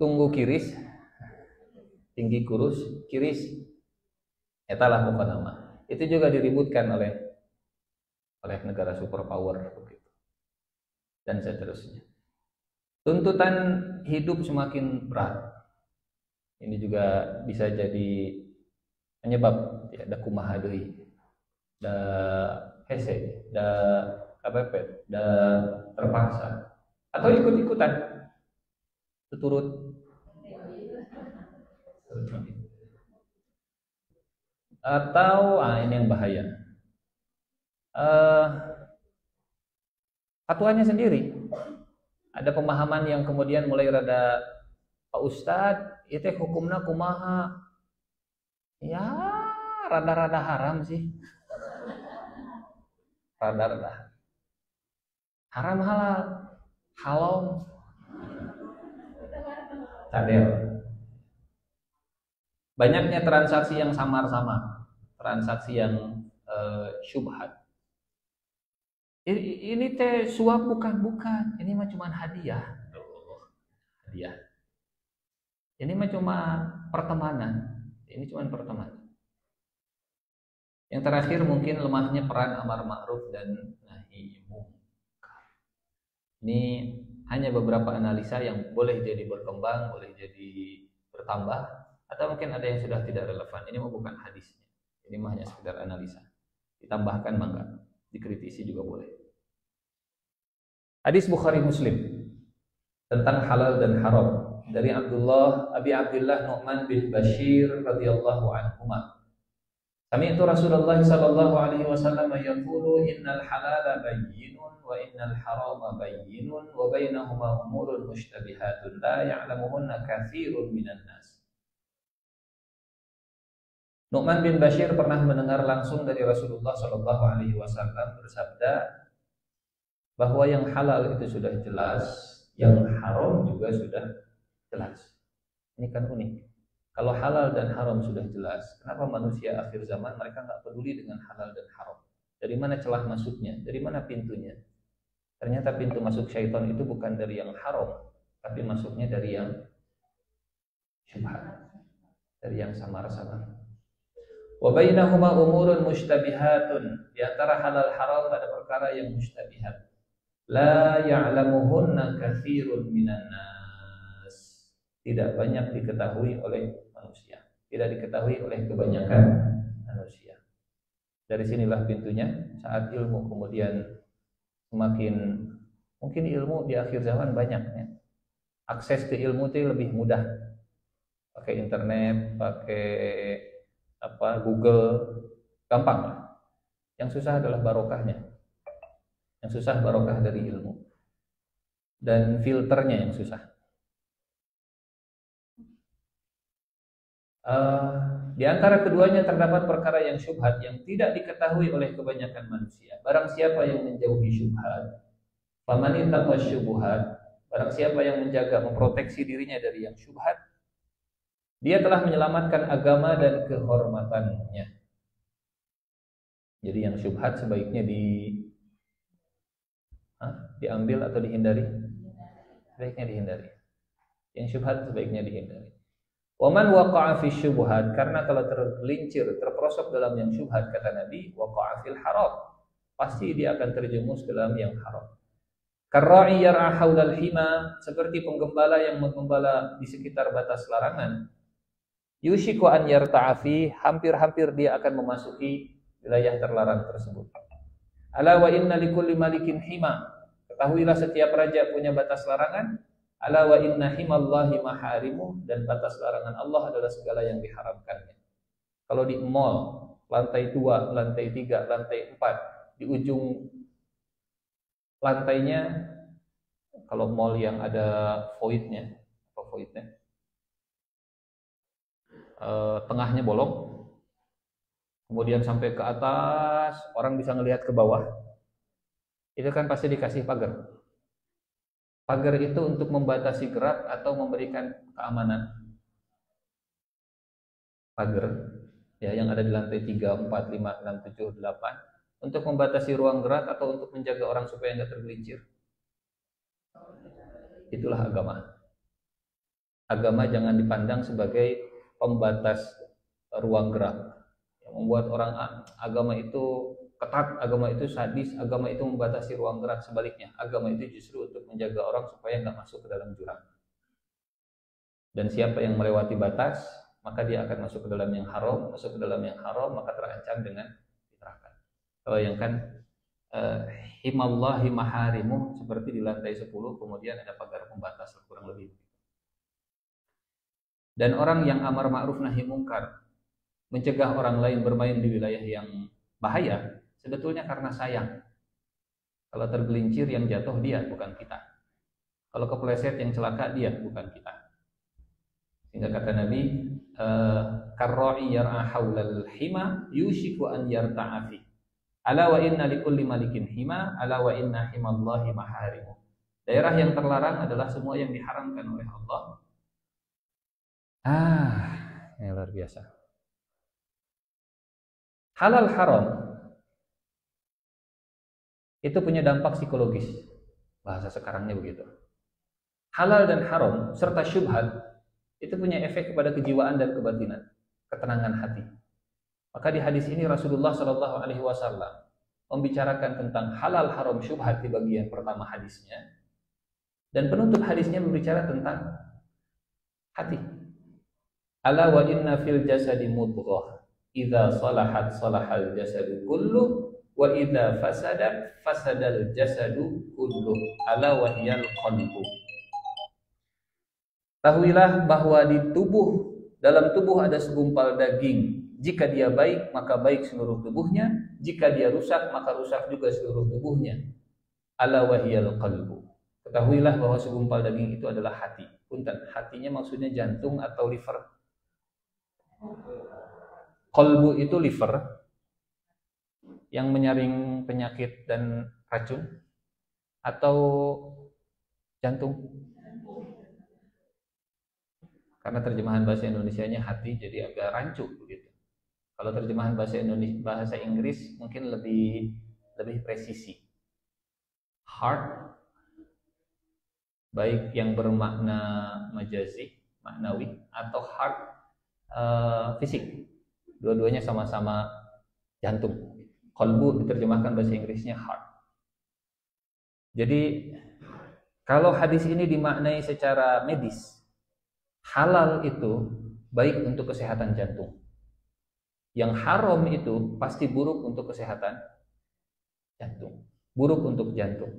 Speaker 1: tunggu kiris, tinggi kurus, kiris. Etalah pokok nama. Itu juga diributkan oleh negara superpower begitu. Dan seterusnya. Tuntutan hidup semakin berat. Ini juga bisa jadi penyebab ya da kumaha deui. Da hese, da KPP, da terpaksa atau ikut-ikutan turut atau ini yang bahaya. Fatwanya sendiri. Ada pemahaman yang kemudian mulai rada Pak Ustadz, itu hukumnya kumaha? Ya, rada-rada haram sih. Rada-rada. Haram halal. Halal. Cadel. Banyaknya transaksi yang samar-samar. Transaksi yang syubhat. Ini teh suap bukan. Ini mah cuma hadiah. Hadiah. Ini mah cuma pertemanan. Ini cuma pertemanan. Yang terakhir mungkin lemahnya peran amar ma'ruf dan nahi munkar. Ini hanya beberapa analisa yang boleh jadi berkembang, boleh jadi bertambah, atau mungkin ada yang sudah tidak relevan. Ini mah bukan hadisnya. Ini mah hanya sekedar analisa. Ditambahkan mangga, dikritisi juga boleh. Hadis Bukhari Muslim tentang halal dan haram dari Abi Abdullah Nu'man bin Bashir radhiyallahu anhuma. Sami'tu Rasulullah sallallahu alaihi wasallam yaqulu innal halala bayyinun wa innal harama bayyinun wa bainahuma umurun mushtabihatun la ya'lamuhunna katsirun minan nas. Nu'man bin Bashir pernah mendengar langsung dari Rasulullah sallallahu alaihi wasallam bersabda bahwa yang halal itu sudah jelas, yang haram juga sudah jelas. Ini kan unik. Kalau halal dan haram sudah jelas, kenapa manusia akhir zaman mereka nggak peduli dengan halal dan haram? Dari mana celah masuknya? Dari mana pintunya? Ternyata pintu masuk syaitan itu bukan dari yang haram, tapi masuknya dari yang syubhat, dari yang samar-samar. Wa bainahuma umurun mushtabihatun. Di antara halal haram ada perkara yang mushtabihat. La ya'lamuhunna katsirun minan nas. Tidak banyak diketahui oleh manusia. Tidak diketahui oleh kebanyakan manusia. Dari sinilah pintunya. Saat ilmu kemudian semakin, mungkin ilmu di akhir zaman banyaknya. Akses ke ilmu itu lebih mudah. Pakai internet, pakai Google, gampang lah. Yang susah adalah barokahnya. Yang susah barokah dari ilmu. Dan filternya yang susah. Di antara keduanya terdapat perkara yang syubhat yang tidak diketahui oleh kebanyakan manusia. Barang siapa yang menjauhi syubhat, faman ittaqa syubhat, barang siapa yang menjaga, memproteksi dirinya dari yang syubhat, dia telah menyelamatkan agama dan kehormatannya. Jadi yang syubhat sebaiknya Diambil atau dihindari? Sebaiknya dihindari. Yang syubhat sebaiknya dihindari. Waman waqa'a fi syubhat, karena kalau tergelincir, terperosok dalam yang syubhat, kata Nabi, waqa'a fil haram, pasti dia akan terjerumus dalam yang haram. Karra'i yar'a haulal hima, seperti penggembala yang menggembala di sekitar batas larangan. Yushiku an yarta'a fi, hampir-hampir dia akan memasuki wilayah terlarang tersebut. Ala wa inna likulli malikin hima, ketahuilah setiap raja punya batas larangan. Ala wa inna himallahi maharimu, dan batas larangan Allah adalah segala yang diharamkannya. Kalau di mall, lantai 2, lantai 3, lantai 4, di ujung lantainya, kalau mall yang ada voidnya, tengahnya bolong, kemudian sampai ke atas, orang bisa ngelihat ke bawah. Itu kan pasti dikasih pagar. Pagar itu untuk membatasi gerak atau memberikan keamanan. Pagar ya yang ada di lantai 3, 4, 5, 6, 7, 8 untuk membatasi ruang gerak atau untuk menjaga orang supaya enggak tergelincir. Itulah agama. Agama jangan dipandang sebagai pembatas ruang gerak. Yang membuat orang agama itu ketat, agama itu sadis, agama itu membatasi ruang gerak. Sebaliknya, agama itu justru untuk menjaga orang supaya enggak masuk ke dalam jurang. Dan siapa yang melewati batas, maka dia akan masuk ke dalam yang haram, masuk ke dalam yang haram maka terancam dengan neraka. Kalau yang kan himallahi maharimu, seperti di lantai 10 kemudian ada pagar pembatas kurang lebih. Dan orang yang amar ma'ruf nahi mungkar, mencegah orang lain bermain di wilayah yang bahaya, sebetulnya karena sayang. Kalau tergelincir yang jatuh dia, bukan kita. Kalau kepleset yang celaka dia, bukan kita. Sehingga kata Nabi, karra'i yar'a haulal hima yushiku an yarta'a fi. Ala wa inna likulli malikin hima, ala wa inna himallahi maharimu. Daerah yang terlarang adalah semua yang diharamkan oleh Allah. Ini luar biasa. Halal haram itu punya dampak psikologis. Bahasa sekarangnya begitu. Halal dan haram serta syubhat itu punya efek kepada kejiwaan dan kebatinan, ketenangan hati. Maka di hadis ini Rasulullah Shallallahu Alaihi Wasallam membicarakan tentang halal haram syubhat di bagian pertama hadisnya, dan penutup hadisnya berbicara tentang hati. Ala wa inna fil jasadi mudghah, idza salahat salahal jasadu kullu, wa idza fasadat fasadal jasadu kullu, ala wa hiyal qalbu. Tahuilah bahwa di dalam tubuh ada segumpal daging. Jika dia baik, maka baik seluruh tubuhnya. Jika dia rusak, maka rusak juga seluruh tubuhnya. Ala wa hiyal qalbu. Ketahuilah bahwa segumpal daging itu adalah hati. Punten, hatinya maksudnya jantung atau liver. Qalbu itu liver yang menyaring penyakit dan racun, atau jantung? Karena terjemahan bahasa Indonesianya hati jadi agak rancu begitu. Kalau terjemahan bahasa Inggris mungkin lebih presisi. Heart, baik yang bermakna majazi, maknawi, atau heart fisik. Dua-duanya sama-sama jantung. Qalbu diterjemahkan bahasa Inggrisnya heart. Jadi kalau hadis ini dimaknai secara medis, halal itu baik untuk kesehatan jantung. Yang haram itu pasti buruk untuk kesehatan jantung. Buruk untuk jantung.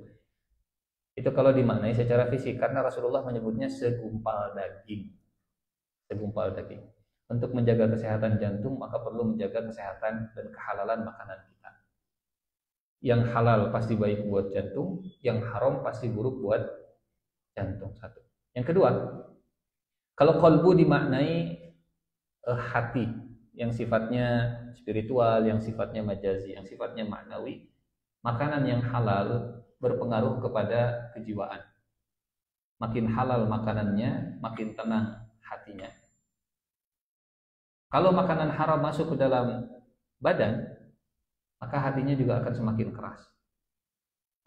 Speaker 1: Itu kalau dimaknai secara fisik, karena Rasulullah menyebutnya segumpal daging. Segumpal daging. Untuk menjaga kesehatan jantung, maka perlu menjaga kesehatan dan kehalalan makanan kita. Yang halal pasti baik buat jantung, yang haram pasti buruk buat jantung. Satu. Yang kedua, kalau qalbu dimaknai hati yang sifatnya spiritual, yang sifatnya majazi, yang sifatnya maknawi, makanan yang halal berpengaruh kepada kejiwaan. Makin halal makanannya, makin tenang hatinya. Kalau makanan haram masuk ke dalam badan, maka hatinya juga akan semakin keras.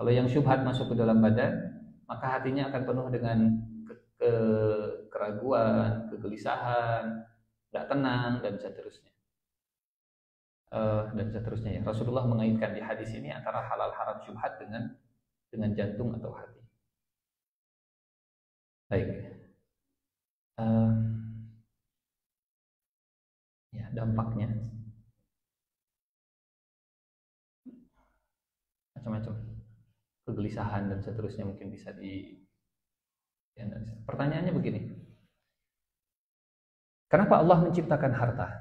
Speaker 1: Kalau yang syubhat masuk ke dalam badan, maka hatinya akan penuh dengan keraguan, kegelisahan, tidak tenang, dan seterusnya. Ya. Rasulullah mengaitkan di hadis ini antara halal haram syubhat dengan jantung atau hati. Baik. Ya, dampaknya macam-macam, kegelisahan dan seterusnya mungkin bisa dianalisa. Pertanyaannya begini, kenapa Allah menciptakan harta?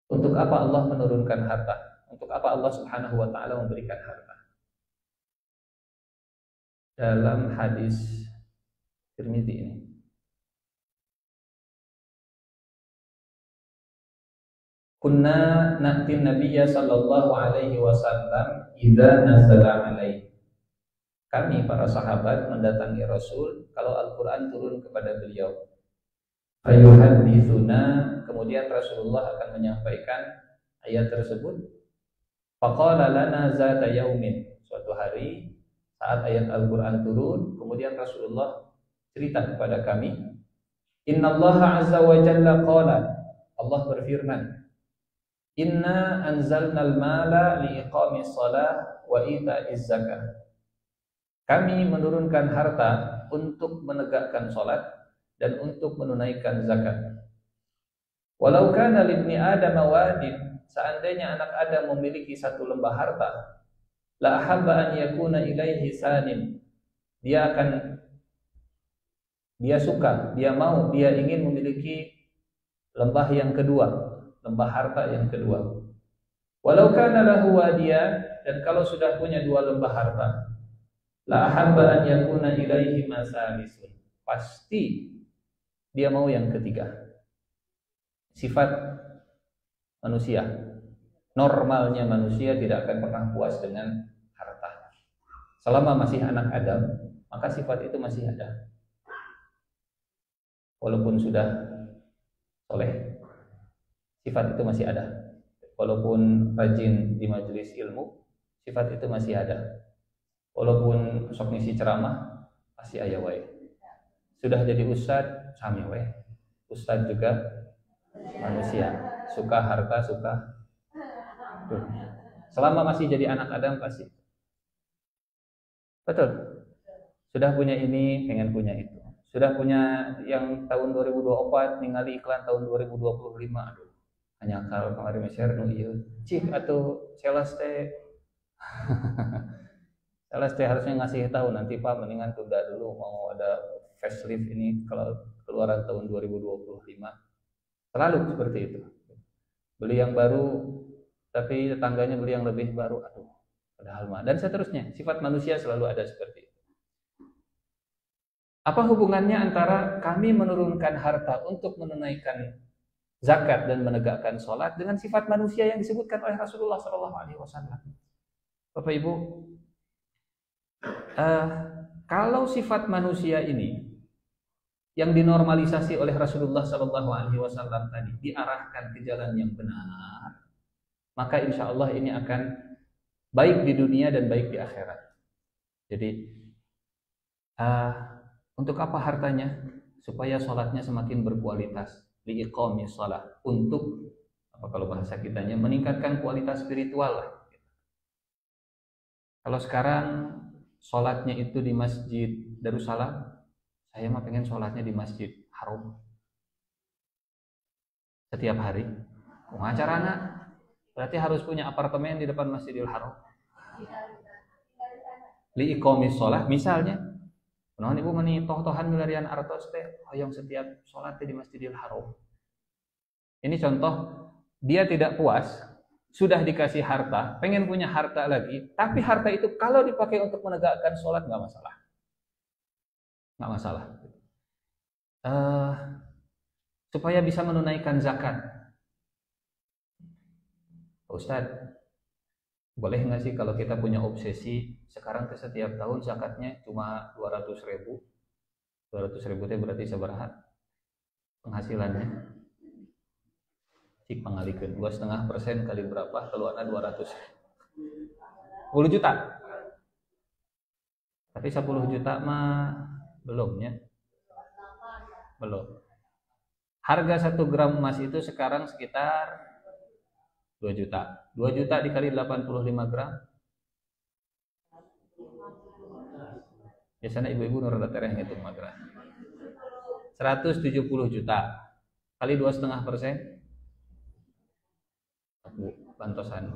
Speaker 1: Untuk apa Allah menurunkan harta? Untuk apa Allah Subhanahu wa ta'ala memberikan harta? Dalam hadis Tirmidzi ini, kunna na'ti nabiyya sallallahu alaihi wasallam idza nazala alaihi. Kami para sahabat mendatangi Rasul kalau Al-Qur'an turun kepada beliau. Fayuhaditsuna, kemudian Rasulullah akan menyampaikan ayat tersebut. Faqala lana zata yaumin, suatu hari saat ayat Al-Qur'an turun, kemudian Rasulullah cerita kepada kami, innallaha azza wa jalla qala, Allah berfirman, inna anzalnal mala liiqamis shalah wa ita'iz zakah. Kami menurunkan harta untuk menegakkan salat dan untuk menunaikan zakat. Walau kana libni adam wadin, seandainya anak Adam memiliki satu lembah harta, la ahabba an yakuna ilaihi sanin, dia suka, dia mau, dia ingin memiliki lembah yang kedua, lembah harta yang kedua. Walau kana lahu wadiyan, dan kalau sudah punya dua lembah harta, la ahabba an yakuna ilaihi masalisun, pasti dia mau yang ketiga. Sifat manusia, normalnya manusia tidak akan pernah puas dengan harta. Selama masih anak Adam, maka sifat itu masih ada. Walaupun sudah soleh, sifat itu masih ada. Walaupun rajin di majelis ilmu, sifat itu masih ada. Walaupun sok ngisi ceramah, pasti aya wae. Sudah jadi ustad, sami wae. Ustad juga manusia, suka harta, suka dunia. Selama masih jadi anak Adam pasti. Betul. Sudah punya ini, pengen punya itu. Sudah punya yang tahun 2024, ningali iklan tahun 2025. Aduh, hanya kalau kemarin share nu ieu. Cik atau Celeste. Celeste harusnya ngasih tahu nanti Pak, mendingan tunda dulu, mau ada facelift ini kalau keluaran tahun 2025. Selalu seperti itu. Beli yang baru tapi tetangganya beli yang lebih baru. Aduh, padahal mah, dan seterusnya. Sifat manusia selalu ada seperti itu. Apa hubungannya antara kami menurunkan harta untuk menunaikan zakat dan menegakkan sholat dengan sifat manusia yang disebutkan oleh Rasulullah SAW? Bapak Ibu, kalau sifat manusia ini yang dinormalisasi oleh Rasulullah SAW tadi diarahkan ke jalan yang benar, maka insya Allah ini akan baik di dunia dan baik di akhirat. Jadi untuk apa hartanya? Supaya sholatnya semakin berkualitas. Liiqamis shalah, untuk apa kalau bahasa kitanya, meningkatkan kualitas spiritual lah. Kalau sekarang sholatnya itu di Masjid Darussalam, saya mah pengen sholatnya di Masjid Haram setiap hari. Acarana berarti harus punya apartemen di depan Masjidil Haram. Liiqamis shalah misalnya, nah ibu meni toh-tohan milarian artos teh hoyong setiap sholat di Masjidil Haram. Ini contoh, dia tidak puas, sudah dikasih harta, pengen punya harta lagi, tapi harta itu kalau dipakai untuk menegakkan sholat nggak masalah, nggak masalah. Supaya bisa menunaikan zakat, Ustadz, boleh nggak sih kalau kita punya obsesi sekarang ke setiap tahun zakatnya cuma 200.000? 200.000 itu berarti seberapa penghasilannya? Cik pangalikeun 2,5% kali berapa? Keluarnya 200. 10 juta. Tapi 10 juta mah belum ya. Belum. Harga 1 gram emas itu sekarang sekitar 2 juta. 2 juta dikali 85 gram. Biasanya ibu-ibu nurut tereh ngitung magra. 170 juta kali 2,5%. Bantosan.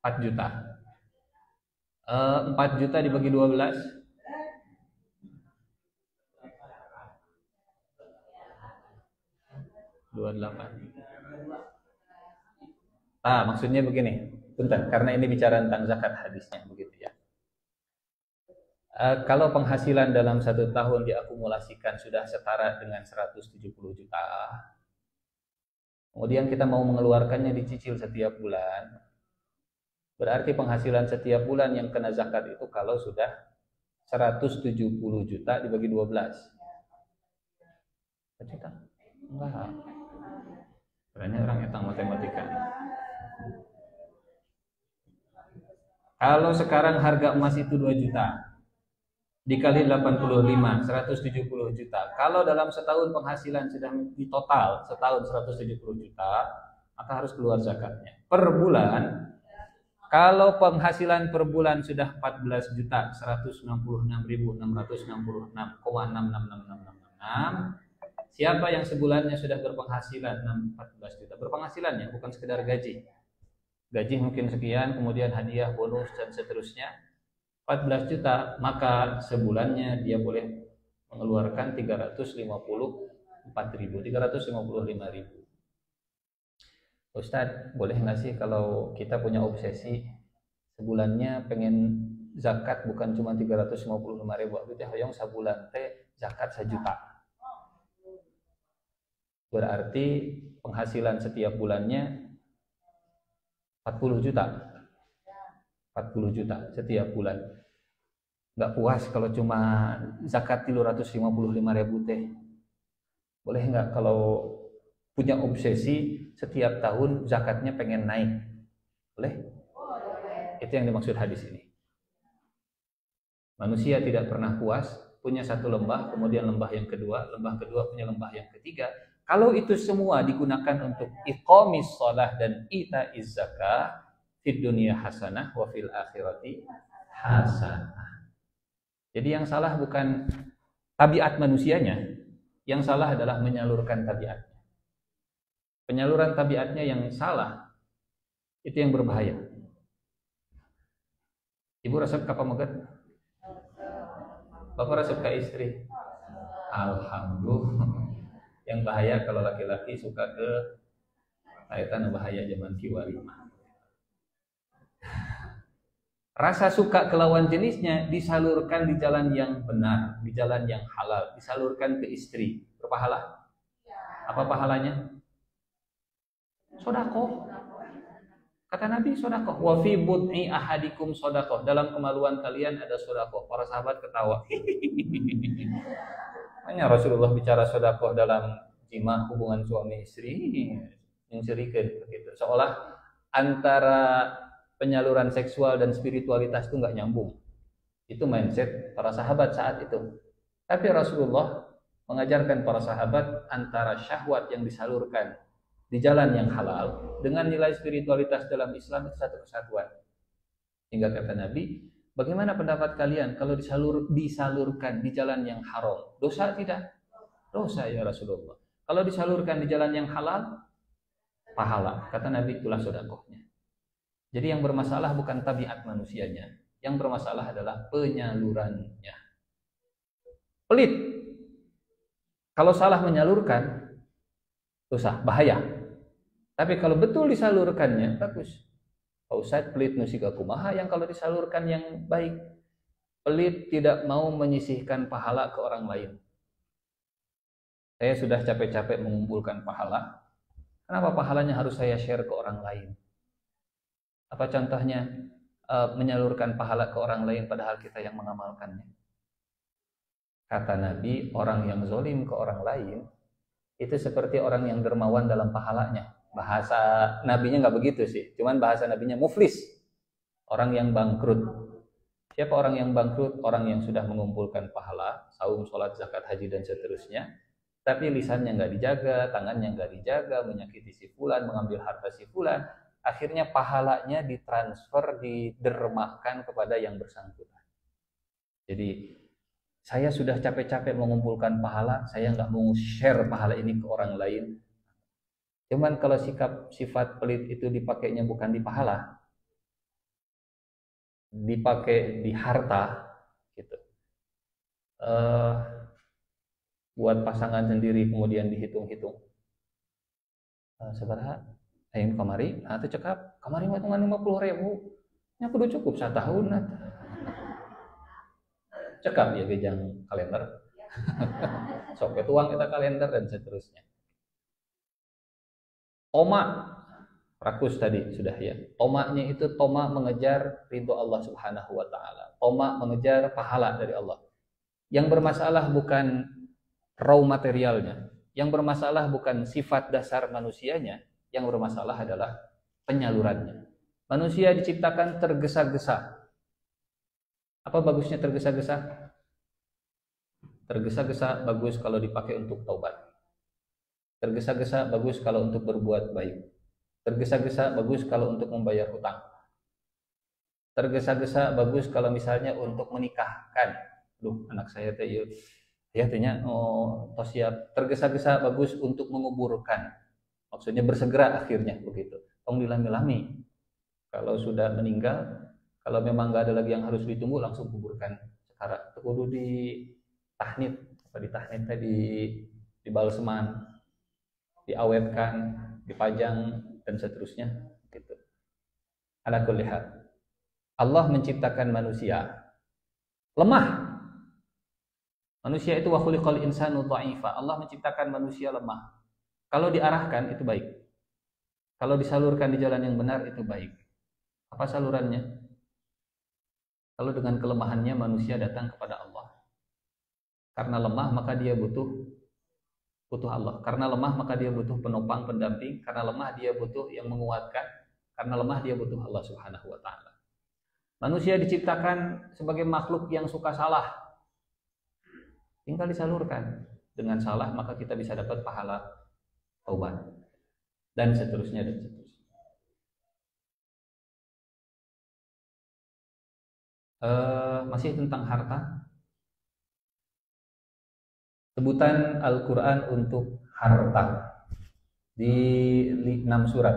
Speaker 1: 4 juta. 4 juta dibagi 12. 28. Maksudnya begini. Bentar, karena ini bicara tentang zakat hadisnya begitu ya. Kalau penghasilan dalam 1 tahun diakumulasikan sudah setara dengan 170 juta, kemudian kita mau mengeluarkannya dicicil setiap bulan, berarti penghasilan setiap bulan yang kena zakat itu kalau sudah 170 juta dibagi 12. Berapa? Enggak. Berarti orang etang matematika. Kalau sekarang harga emas itu 2 juta dikali 85, 170 juta. Kalau dalam setahun penghasilan sudah di total setahun 170 juta, maka harus keluar zakatnya. Per bulan, kalau penghasilan per bulan sudah 14 juta 166.666,666666, siapa yang sebulannya sudah berpenghasilan 14 juta, berpenghasilannya bukan sekedar gaji. Gaji mungkin sekian, kemudian hadiah, bonus dan seterusnya 14 juta, maka sebulannya dia boleh mengeluarkan 355.000. Ustadz, boleh nggak sih kalau kita punya obsesi sebulannya pengen zakat bukan cuma 355.000, tapi hoyong sabulan teh zakat 1 juta. Berarti penghasilan setiap bulannya 40 juta. 40 juta setiap bulan. Nggak puas kalau cuma zakat 355.000 teh. Boleh nggak kalau punya obsesi setiap tahun zakatnya pengen naik? Boleh? Itu yang dimaksud hadis ini. Manusia tidak pernah puas, punya 1 lembah, kemudian lembah yang kedua punya lembah yang ketiga. Kalau itu semua digunakan untuk iqamis shalah dan itaiz zakah, fid dunya hasanah wa fil akhirati hasanah. Jadi yang salah bukan tabiat manusianya, yang salah adalah menyalurkan tabiatnya. Penyaluran tabiatnya yang salah, itu yang berbahaya. Ibu resep ka pamegat? Bapak resep ka istri? Alhamdulillah. Yang bahaya kalau laki-laki suka ke kaitan bahaya zaman kiwari. Rasa suka ke lawan jenisnya disalurkan di jalan yang benar, di jalan yang halal, disalurkan ke istri. Berpahala? Apa pahalanya? Sodakoh. Kata Nabi, sodakoh. Wa fi bud'i ahadikum sodakoh. Dalam kemaluan kalian ada sodakoh. Para sahabat ketawa. Hanya Rasulullah bicara sodakoh dalam jima hubungan suami istri, mencirikan begitu. Seolah antara penyaluran seksual dan spiritualitas itu nggak nyambung. Itu mindset para sahabat saat itu. Tapi Rasulullah mengajarkan para sahabat antara syahwat yang disalurkan di jalan yang halal dengan nilai spiritualitas dalam Islam itu satu kesatuan. Hingga kata Nabi, bagaimana pendapat kalian kalau disalurkan di jalan yang haram? Dosa tidak? Dosa ya Rasulullah. Kalau disalurkan di jalan yang halal, pahala. Kata Nabi, itulah sedekahnya. Jadi yang bermasalah bukan tabiat manusianya, yang bermasalah adalah penyalurannya. Pelit. Kalau salah menyalurkan, dosa, bahaya. Tapi kalau betul disalurkannya, bagus. Pak Ustadz, pelit nusika kumaha yang kalau disalurkan yang baik. Pelit tidak mau menyisihkan pahala ke orang lain. Saya sudah capek-capek mengumpulkan pahala. Kenapa pahalanya harus saya share ke orang lain? Apa contohnya menyalurkan pahala ke orang lain padahal kita yang mengamalkannya? Kata Nabi, orang yang zalim ke orang lain itu seperti orang yang dermawan dalam pahalanya. Bahasa nabinya nggak begitu sih, cuman bahasa nabinya muflis, orang yang bangkrut. Siapa orang yang bangkrut? Orang yang sudah mengumpulkan pahala, saum, sholat, zakat, haji, dan seterusnya, tapi lisannya nggak dijaga, tangannya nggak dijaga, menyakiti si fulan, mengambil harta si fulan, akhirnya pahalanya ditransfer, didermakan kepada yang bersangkutan. Jadi saya sudah capek-capek mengumpulkan pahala, saya nggak mau share pahala ini ke orang lain. Cuman kalau sifat pelit itu dipakainya bukan di pahala, dipakai di harta, gitu. Buat pasangan sendiri kemudian dihitung-hitung. Seberapa? Ayo kamari, itu cekap. Kamari mah 50.000. Nya kudu cukup 1 tahun. Cekap ya gejang kalender. Sok tuang kita kalender dan seterusnya. Toma, rakus tadi sudah ya. Tomanya itu toma mengejar ridho Allah Subhanahu wa taala. Toma mengejar pahala dari Allah. Yang bermasalah bukan raw materialnya. Yang bermasalah bukan sifat dasar manusianya. Yang bermasalah adalah penyalurannya. Manusia diciptakan tergesa-gesa. Apa bagusnya tergesa-gesa? Tergesa-gesa bagus kalau dipakai untuk taubat. Tergesa-gesa bagus kalau untuk berbuat baik. Tergesa-gesa bagus kalau untuk membayar hutang. Tergesa-gesa bagus kalau misalnya untuk menikahkan. Anak saya teh ya tanya tos siap. Tergesa-gesa bagus untuk menguburkan. Maksudnya bersegera akhirnya begitu. Tong dilami-lami. Kalau sudah meninggal, kalau memang nggak ada lagi yang harus ditunggu, langsung kuburkan sekarang. Kudu di tahnid, di balseman, diawetkan, dipajang dan seterusnya gitu. Ala kulli hal. Allah menciptakan manusia lemah. Manusia itu wa khuliqal insanu dha'ifa. Allah menciptakan manusia lemah. Kalau diarahkan itu baik. Kalau disalurkan di jalan yang benar itu baik. Apa salurannya? Kalau dengan kelemahannya manusia datang kepada Allah. Karena lemah maka dia butuh Allah. Karena lemah maka dia butuh penopang, pendamping. Karena lemah dia butuh yang menguatkan. Karena lemah dia butuh Allah Subhanahu wa taala. Manusia diciptakan sebagai makhluk yang suka salah. Tinggal disalurkan. Dengan salah maka kita bisa dapat pahala taubat. Dan seterusnya dan seterusnya. Masih tentang harta. Sebutan Al-Quran untuk harta di 6 surat.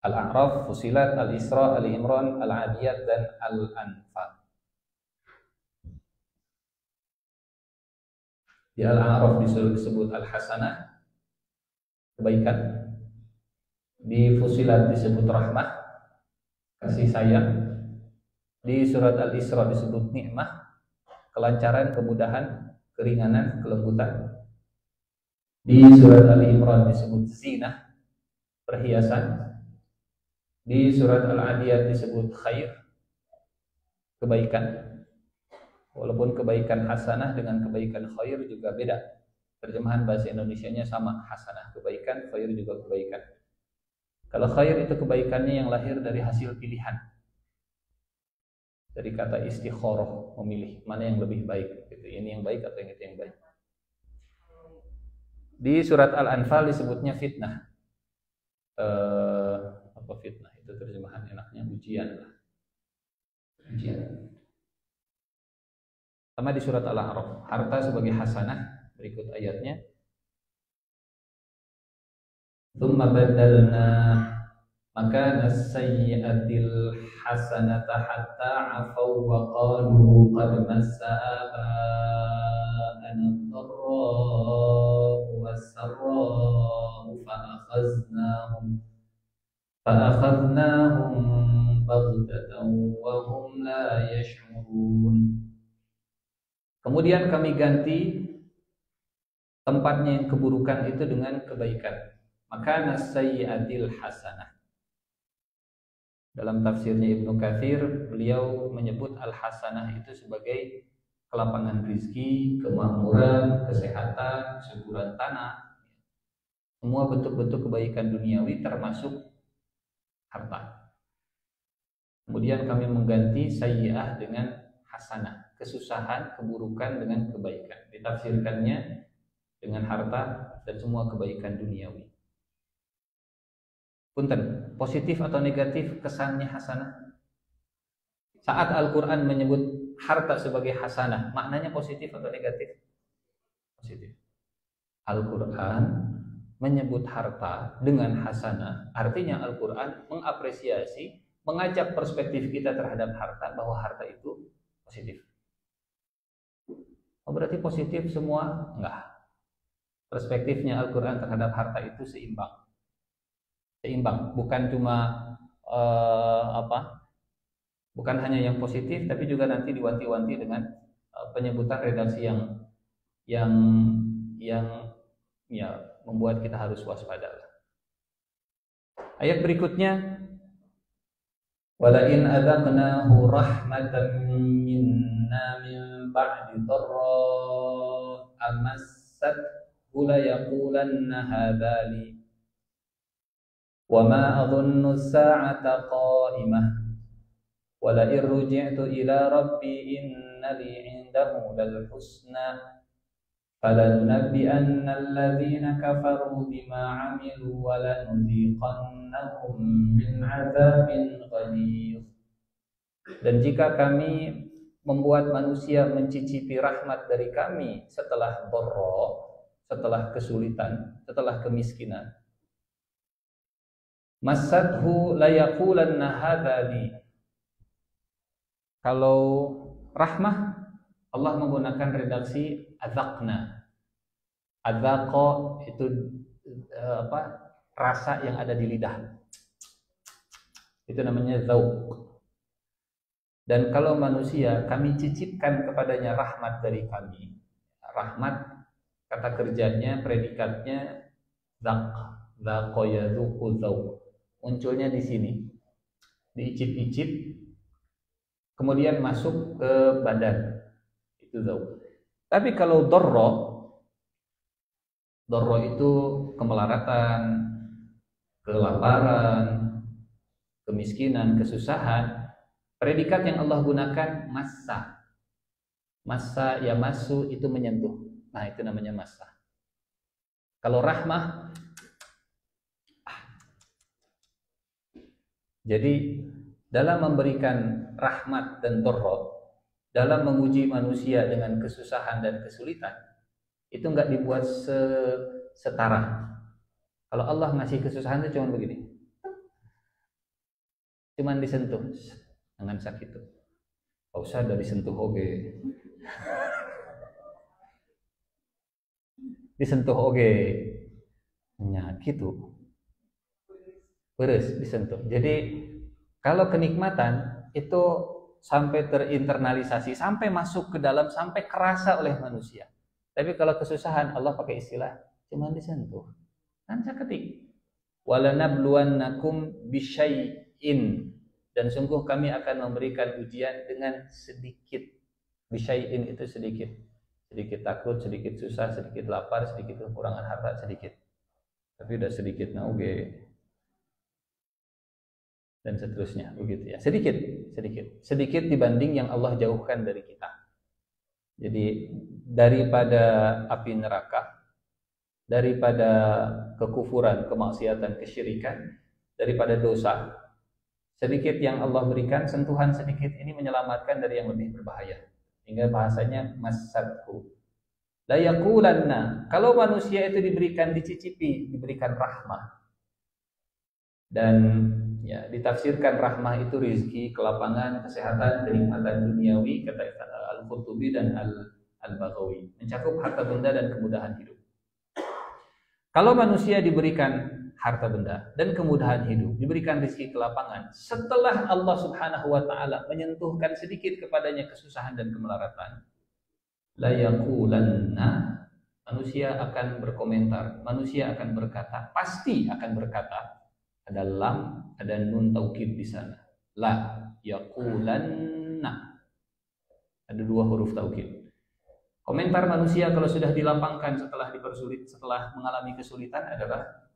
Speaker 1: Al-A'raf, Fusilat, Al-Isra, Al-Imran, Al-Adiyat, dan Al-Anfal. Di Al-A'raf disebut Al-Hasanah, kebaikan. Di Fusilat disebut rahmah, kasih sayang. Di surat Al-Isra disebut nikmah, kelancaran, kemudahan, keringanan, kelembutan. Di surat Al-Imran disebut zinah, perhiasan. Di surat Al-Adiyat disebut khair, kebaikan. Walaupun kebaikan hasanah dengan kebaikan khair juga beda. Terjemahan bahasa Indonesianya sama, hasanah kebaikan, khair juga kebaikan. Kalau khair itu kebaikannya yang lahir dari hasil pilihan. Dari kata istikharah, memilih mana yang lebih baik, gitu. Ini yang baik atau yang itu yang baik. Di surat Al-Anfal disebutnya fitnah. Apa fitnah? Itu terjemahan enaknya ujian lah. Ujian. Sama di surat Al-A'raf, harta sebagai hasanah, berikut ayatnya. Tsumma badalna makana as-sayyi'atil hasanata hatta 'afaw wa qalu qad massa aba'ana ad-dharra'u was-sarra'u fa'akhadnahum baghtatan wa hum la yash'urun. Kemudian kami ganti tempatnya yang keburukan itu dengan kebaikan. Maka nasayyatil hasanah. Dalam tafsirnya Ibnu Katsir, beliau menyebut al-hasanah itu sebagai kelapangan rizki, kemakmuran, kesehatan, kesuburan tanah. semua bentuk-bentuk kebaikan duniawi termasuk harta. Kemudian kami mengganti sayyi'ah dengan hasanah, kesusahan, keburukan dengan kebaikan. Ditafsirkannya dengan harta dan semua kebaikan duniawi. Punten, positif atau negatif kesannya hasanah? Saat Al-Quran menyebut harta sebagai hasanah, maknanya positif atau negatif? Positif. Al-Quran menyebut harta dengan hasanah, artinya Al-Quran mengapresiasi, mengajak perspektif kita terhadap harta, bahwa harta itu positif. Oh, berarti positif semua? Enggak. Perspektifnya Al-Quran terhadap harta itu seimbang. Seimbang, bukan cuma bukan hanya yang positif, tapi juga nanti diwanti-wanti dengan penyebutan redaksi yang ya membuat kita harus waspada. Ayat berikutnya, wala in adzaqnahu rahmatan minna min ba'di dharra amassat la yaqulanna hadza li wa ma adhunnu as-sa'ata qa'imah wa la in ruji'tu ila rabbi inna li 'indahu lal husna فَلَنُنَبِّئَنَّ الَّذِينَ كَفَرُوا بِمَا عَمِلُوا وَلَنُذِيقَنَّهُم مِّنْ عَذَابٍ غَلِيظٍ. Dan jika kami membuat manusia mencicipi rahmat dari kami setelah dharra, setelah kesulitan, setelah kemiskinan, massathu la yaqulanna hadza li. Kalau rahmah, Allah menggunakan redaksi adzaqna. Adzaqa itu rasa yang ada di lidah. Itu namanya dzauq. Dan kalau manusia, kami cicipkan kepadanya rahmat dari kami. Rahmat, kata kerjanya, predikatnya dzaq, dzaqa yadzuqu dzauq. Munculnya di sini. Diicip-icip, kemudian masuk ke badan. Itu dzauq. Tapi kalau dharra itu kemelaratan, kelaparan, kemiskinan, kesusahan. Predikat yang Allah gunakan massa. Massa ya masu itu menyentuh. Nah, itu namanya massa. Kalau rahmah, jadi dalam memberikan rahmat dan dharra, dalam menguji manusia dengan kesusahan dan kesulitan, itu enggak dibuat setara. Kalau Allah ngasih kesusahan itu cuma begini, cuman disentuh, dengan sakit itu. Gak usah dari sentuh oge. Disentuh oge. Nya gitu. Beres disentuh. Jadi kalau kenikmatan itu sampai terinternalisasi, sampai masuk ke dalam, sampai kerasa oleh manusia. Tapi kalau kesusahan, Allah pakai istilah cuman disentuh. Kan saya ketik. Walanabluwannakum bisyai'in. Dan sungguh kami akan memberikan ujian dengan sedikit. Bisyai'in itu sedikit. Sedikit takut, sedikit susah, sedikit lapar, sedikit kekurangan harta, sedikit. Tapi udah sedikit nauge. Dan seterusnya, begitu ya. Sedikit dibanding yang Allah jauhkan dari kita. Jadi daripada api neraka, daripada kekufuran, kemaksiatan, kesyirikan, daripada dosa, sedikit yang Allah berikan, sentuhan sedikit ini menyelamatkan dari yang lebih berbahaya. Hingga bahasanya massathu la yaqulanna. Kalau manusia itu diberikan, dicicipi, diberikan rahmah, dan ya ditafsirkan rahmah itu rizki, kelapangan, kesehatan, kenikmatan duniawi, kata Al-Qurtubi dan Al-Baghawi, mencakup harta benda dan kemudahan hidup. Kalau manusia diberikan harta benda dan kemudahan hidup, diberikan rizki, kelapangan, setelah Allah Subhanahu wa taala menyentuhkan sedikit kepadanya kesusahan dan kemelaratan, la yaqulanna, manusia akan berkomentar, manusia akan berkata, pasti akan berkata. Ada lam, ada nun taukid di sana. La yaqulanna. Ada dua huruf taukid. Komentar manusia kalau sudah dilapangkan setelah dipersulit, setelah mengalami kesulitan adalah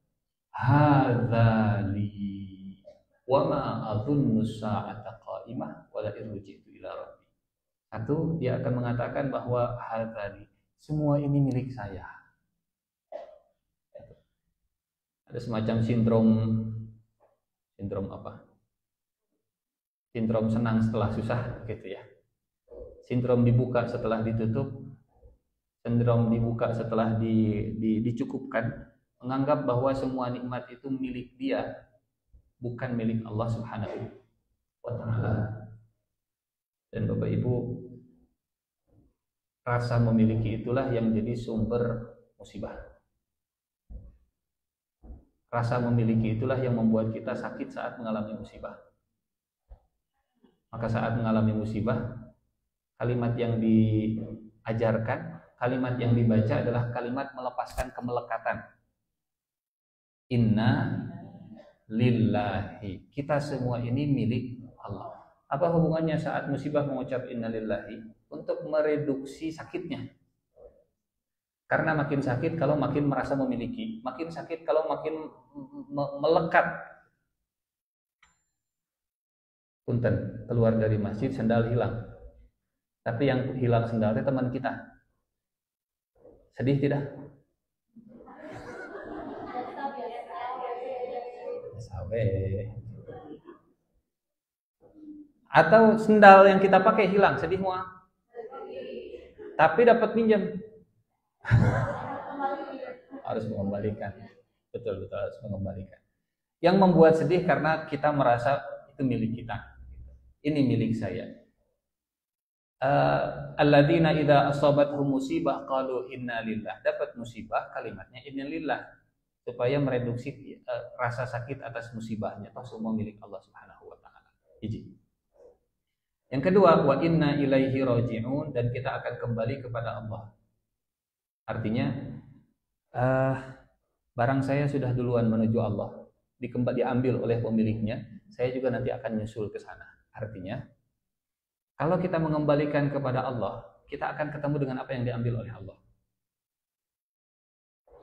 Speaker 1: hadzali wa ma adhunnu sa'ata qa'imah wa la irji'tu ila rabbi. Satu, dia akan mengatakan bahwa hadzali, semua ini milik saya. Ada semacam sindrom apa? Sindrom senang setelah susah gitu ya. Sindrom dibuka setelah ditutup, sindrom dibuka setelah dicukupkan, menganggap bahwa semua nikmat itu milik dia, bukan milik Allah Subhanahu wa taala. Dan Bapak Ibu, rasa memiliki itulah yang jadi sumber musibah. Rasa memiliki itulah yang membuat kita sakit saat mengalami musibah. Maka saat mengalami musibah, kalimat yang diajarkan, kalimat yang dibaca adalah kalimat melepaskan kemelekatan. Inna lillahi. Kita semua ini milik Allah. Apa hubungannya saat musibah mengucap inna lillahi? Untuk mereduksi sakitnya. Karena makin sakit kalau makin merasa memiliki, makin sakit kalau makin melekat. Punten, keluar dari masjid sendal hilang. Tapi yang hilang sendalnya teman kita. Sedih tidak? Sawe. Atau sendal yang kita pakai hilang, sedih semua. Tapi dapat pinjam. Harus mengembalikan. Betul harus mengembalikan. Yang membuat sedih karena kita merasa itu milik kita. Ini milik saya. Alladzina idza asabathum musibah qalu inna lillah. Dapat musibah, kalimatnya inna lillah, supaya mereduksi rasa sakit atas musibahnya. Toh semua milik Allah Subhanahu wa taala. Yang kedua, wa inna ilaihi raji'un, dan kita akan kembali kepada Allah. Artinya barang saya sudah duluan menuju Allah, diambil oleh pemiliknya, saya juga nanti akan nyusul ke sana. Artinya, kalau kita mengembalikan kepada Allah, kita akan ketemu dengan apa yang diambil oleh Allah.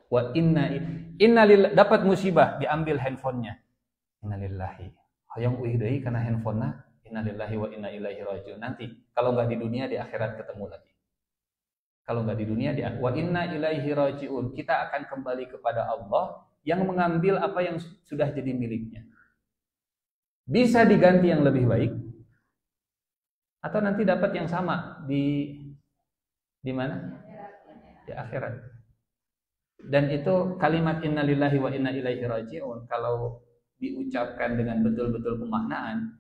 Speaker 1: Wa inna lillahi, dapat musibah, diambil handphonenya. Innalillahi. Hayang uih deui kana handphonena, innalillahi wa inna ilaihi raji'un. Nanti kalau enggak di dunia, di akhirat ketemu lagi. Kalau enggak di dunia, wa inna ilaihi raji'un. Kita akan kembali kepada Allah yang mengambil apa yang sudah jadi miliknya. Bisa diganti yang lebih baik, atau nanti dapat yang sama di mana? Di akhirat. Dan itu kalimat innalillahi wa inna ilaihi raji'un, kalau diucapkan dengan betul-betul pemaknaan,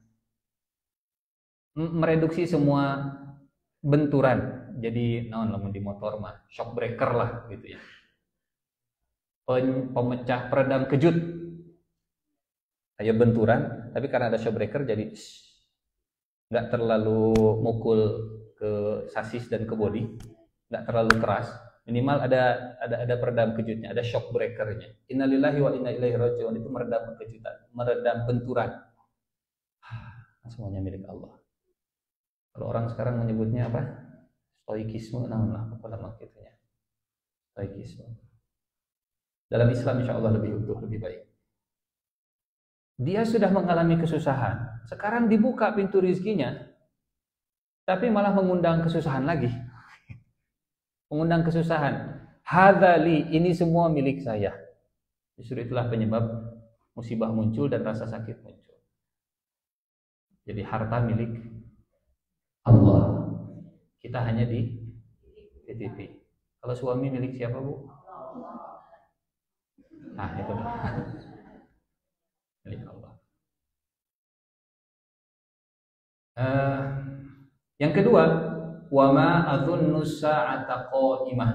Speaker 1: mereduksi semua benturan. Jadi naon lamun di motor mah shock breaker lah gitu ya. Pemecah peredam kejut. Kayak benturan, tapi karena ada shock breaker jadi nggak terlalu mukul ke sasis dan ke bodi, nggak terlalu keras. Minimal ada peredam kejutnya, ada shock breakernya. Innalillahi wa inna ilaihi raji'un, itu meredam kejutan, meredam benturan. Semuanya milik Allah. Kalau orang sekarang menyebutnya apa? Stoikisme, nah apa nama itunya? Stoikisme. Dalam Islam insya Allah lebih utuh, lebih baik. Dia sudah mengalami kesusahan, sekarang dibuka pintu rizkinya, tapi malah mengundang kesusahan lagi. Mengundang kesusahan. Hadzali, ini semua milik saya. Justru itulah penyebab musibah muncul dan rasa sakit muncul. Jadi harta milik Allah. Kita hanya dititipi. Kalau suami milik siapa, Bu? Nah, itu milik Allah. Yang kedua, wa ma adzunnu sa'ata qa'imah.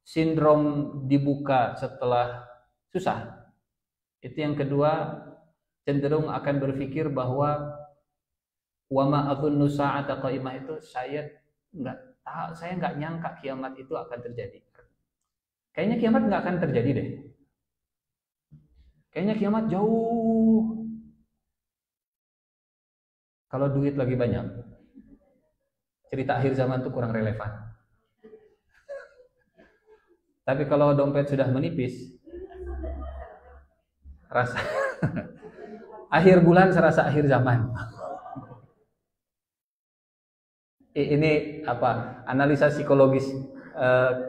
Speaker 1: Sindrom dibuka setelah susah. Itu yang kedua, cenderung akan berpikir bahwa wa ma adzunnu sa'ata qa'imah itu saya nggak nyangka kiamat itu akan terjadi. Kayaknya kiamat nggak akan terjadi deh. Kayaknya kiamat jauh. Kalau duit lagi banyak, cerita akhir zaman itu kurang relevan. Tapi kalau dompet sudah menipis, rasa akhir bulan serasa akhir zaman. Ini apa? Analisa psikologis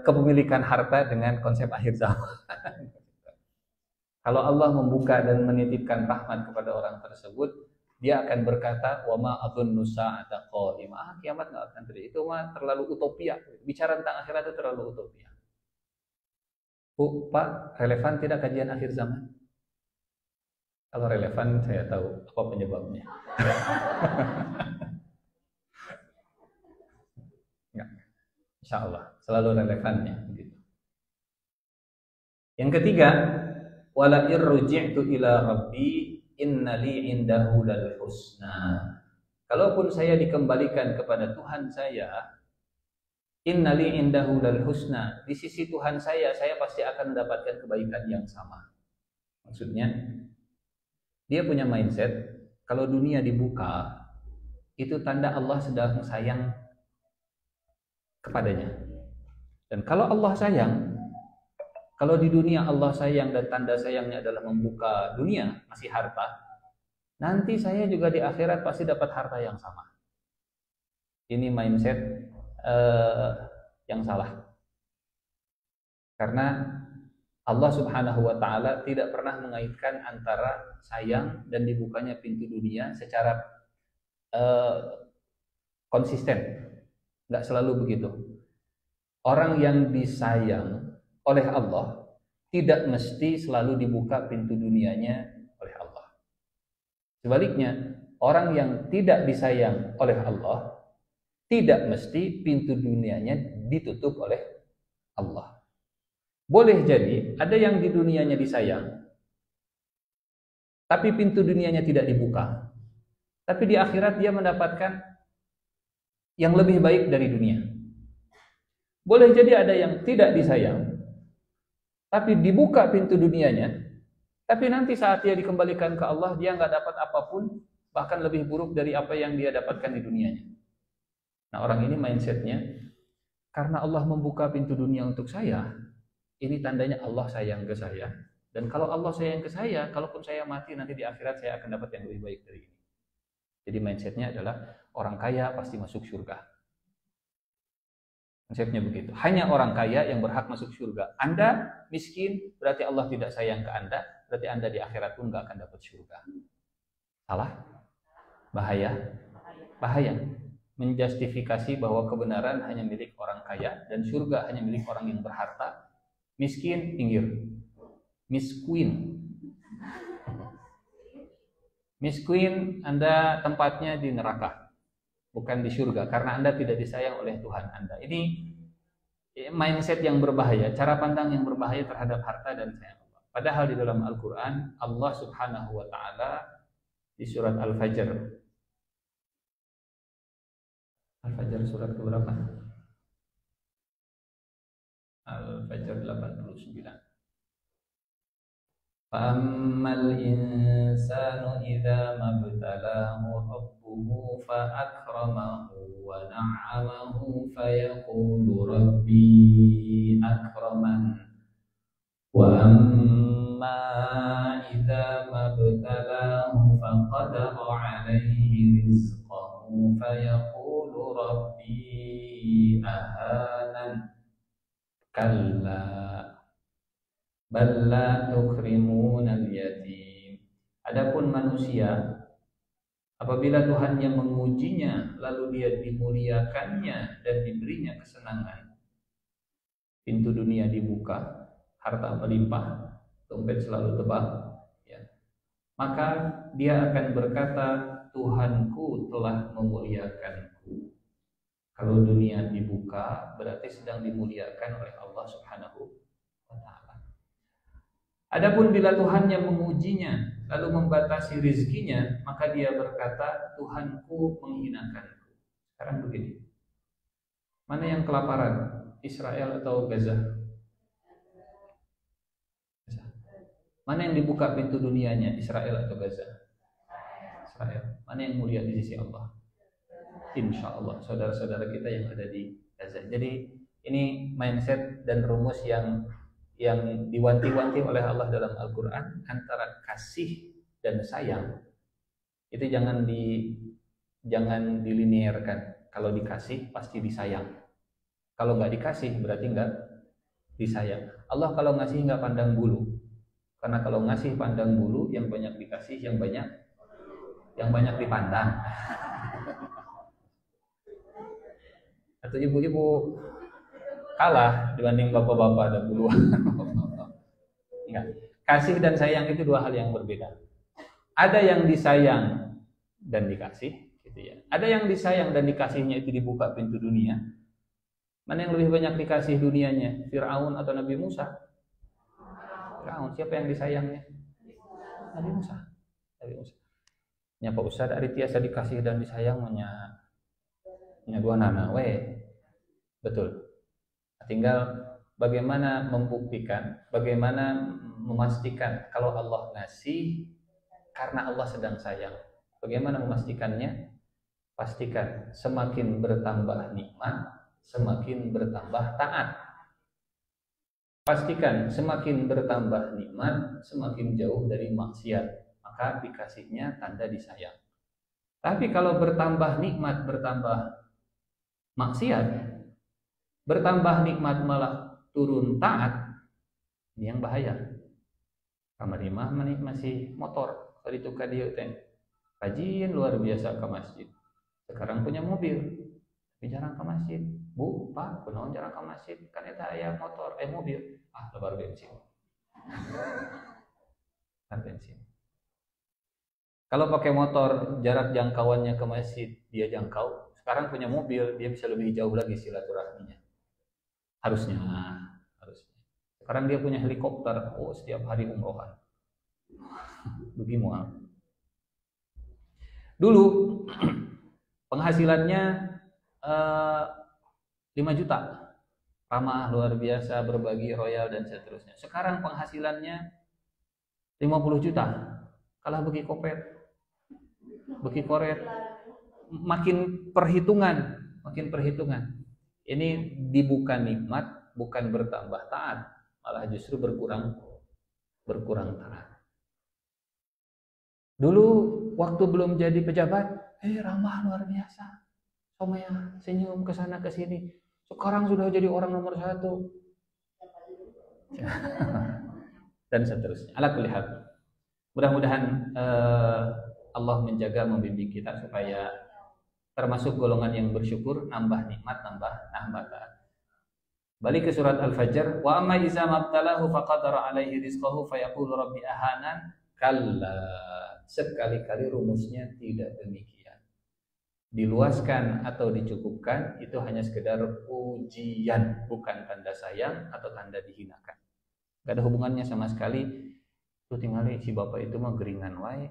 Speaker 1: kepemilikan harta dengan konsep akhir zaman. Kalau Allah membuka dan menitipkan rahmat kepada orang tersebut, dia akan berkata, "Wa ma adunnu sa'ata qa'imah." Kiamat enggak akan terjadi. Itu mah terlalu utopia. Bicara tentang akhirat itu terlalu utopia. Bu, Pak, relevan tidak kajian akhir zaman? Kalau relevan, saya tahu apa penyebabnya. Enggak. Insya Allah, selalu relevannya. Gitu. Yang ketiga, wala irji'tu ila rabbi innali indahu lal husna. Kalaupun saya dikembalikan kepada Tuhan saya, innali indahu lal husna, di sisi Tuhan saya pasti akan mendapatkan kebaikan yang sama. Maksudnya, dia punya mindset kalau dunia dibuka itu tanda Allah sedang sayang kepadanya. Dan kalau Allah sayang, kalau di dunia Allah sayang dan tanda sayangnya adalah membuka dunia, masih harta, nanti saya juga di akhirat pasti dapat harta yang sama. Ini mindset yang salah. Karena Allah Subhanahu wa Ta'ala tidak pernah mengaitkan antara sayang dan dibukanya pintu dunia secara konsisten. Nggak selalu begitu. Orang yang disayang oleh Allah tidak mesti selalu dibuka pintu dunianya oleh Allah. Sebaliknya, orang yang tidak disayang oleh Allah tidak mesti pintu dunianya ditutup oleh Allah. Boleh jadi ada yang di dunianya disayang, tapi pintu dunianya tidak dibuka. Tapi di akhirat dia mendapatkan yang lebih baik dari dunia. Boleh jadi ada yang tidak disayang, tapi dibuka pintu dunianya, tapi nanti saat dia dikembalikan ke Allah, dia nggak dapat apapun, bahkan lebih buruk dari apa yang dia dapatkan di dunianya. Nah, orang ini mindsetnya, karena Allah membuka pintu dunia untuk saya, ini tandanya Allah sayang ke saya. Dan kalau Allah sayang ke saya, kalaupun saya mati nanti di akhirat saya akan dapat yang lebih baik dari ini. Jadi mindsetnya adalah orang kaya pasti masuk surga. Konsepnya begitu. Hanya orang kaya yang berhak masuk surga. Anda miskin, berarti Allah tidak sayang ke Anda, berarti Anda di akhirat pun nggak akan dapat surga. Salah? Bahaya? Bahaya. Menjustifikasi bahwa kebenaran hanya milik orang kaya dan surga hanya milik orang yang berharta. Miskin, pinggir. Miskin. Miskin, Anda tempatnya di neraka, bukan di surga, karena Anda tidak disayang oleh Tuhan Anda. Ini mindset yang berbahaya, cara pandang yang berbahaya terhadap harta dan sayang Allah. Padahal di dalam Al-Quran, Allah Subhanahu wa Ta'ala di surat Al-Fajr, Al-Fajr surat keberapa? Al-Fajr 89. Fa'ammal insanu idza mabtalahu rabbuhu fa'akramahu wa na'amahu fayaqulu rabbi akraman wa amma idza mabtalahu faqadara 'alaihi rizqahu fayaqulu rabbi ahanan kalla balla tukrimunal yatim. Adapun manusia, apabila Tuhan yang mengujinya lalu dia dimuliakannya dan diberinya kesenangan, pintu dunia dibuka, harta melimpah, dompet selalu tebal, ya, maka dia akan berkata, Tuhanku telah memuliakanku. Kalau dunia dibuka berarti sedang dimuliakan oleh Allah Subhanahu wa Ta'ala. Adapun bila Tuhan yang mengujinya lalu membatasi rizkinya, maka dia berkata, Tuhanku menghinakanku. Sekarang begini, mana yang kelaparan, Israel atau Gaza? Mana yang dibuka pintu dunianya, Israel atau Gaza? Israel. Mana yang mulia di sisi Allah? insya Allah saudara-saudara kita yang ada di Gaza. Jadi ini mindset dan rumus yang diwanti-wanti oleh Allah dalam Al-Quran, antara kasih dan sayang itu jangan dilinearkan. Kalau dikasih pasti disayang, kalau nggak dikasih berarti nggak disayang. Allah kalau ngasih nggak pandang bulu, karena kalau ngasih pandang bulu, yang banyak dikasih, yang banyak dipandang. Atau ibu-ibu kalah dibanding bapak-bapak dan buluan. Enggak. Kasih dan sayang itu dua hal yang berbeda. Ada yang disayang dan dikasih, gitu ya. Ada yang disayang dan dikasihnya itu dibuka pintu dunia. Mana yang lebih banyak dikasih dunianya, Fir'aun atau Nabi Musa? Fir'aun. Siapa yang disayangnya? Nabi Musa. Nabi Musa. Nya Pak Ustaz ari tiasa dikasih dan disayang nya dua nana we. Betul. Tinggal bagaimana membuktikan, bagaimana memastikan kalau Allah ngasih karena Allah sedang sayang. Bagaimana memastikannya? Pastikan semakin bertambah nikmat, semakin bertambah taat. Pastikan semakin bertambah nikmat, semakin jauh dari maksiat, maka dikasihnya tanda disayang. Tapi kalau bertambah nikmat, bertambah maksiat, bertambah nikmat malah turun taat, ini yang bahaya. Kamari mah masih motor, kalau itu ka dieu teh rajin luar biasa ke masjid. Sekarang punya mobil, tapi jarang ke masjid. Bu, Pak, kunaon jarang ke masjid? Kan eta aya motor, mobil. Lebar bensin. Kan bensin. Kalau pakai motor, jarak jangkauannya ke masjid dia jangkau. Sekarang punya mobil, dia bisa lebih jauh lagi silaturahminya. Harusnya. Sekarang dia punya helikopter, setiap hari umrohan. Dugi mual. Dulu penghasilannya 5 juta, ramah, luar biasa, berbagi, royal dan seterusnya. Sekarang penghasilannya 50 juta, kalah bagi koret. Makin perhitungan. Ini dibuka nikmat, bukan bertambah taat, malah justru berkurang taat. Dulu waktu belum jadi pejabat, ramah luar biasa, somaya senyum ke sana ke sini. Sekarang sudah jadi orang nomor 1 dan seterusnya. Ala kulli hal, mudah-mudahan Allah menjaga, membimbing kita supaya termasuk golongan yang bersyukur, nambah nikmat, nambah taat. Balik ke surat Al-Fajr, wa amma iza mabtalahu faqadara alaihi rizqahu fayaqulu rabbi ahanan. Kalla, sekali-kali rumusnya tidak demikian. Diluaskan atau dicukupkan itu hanya sekedar ujian, bukan tanda sayang atau tanda dihinakan. Gak ada hubungannya sama sekali. Itu tinggal si bapak itu mah geringan wae.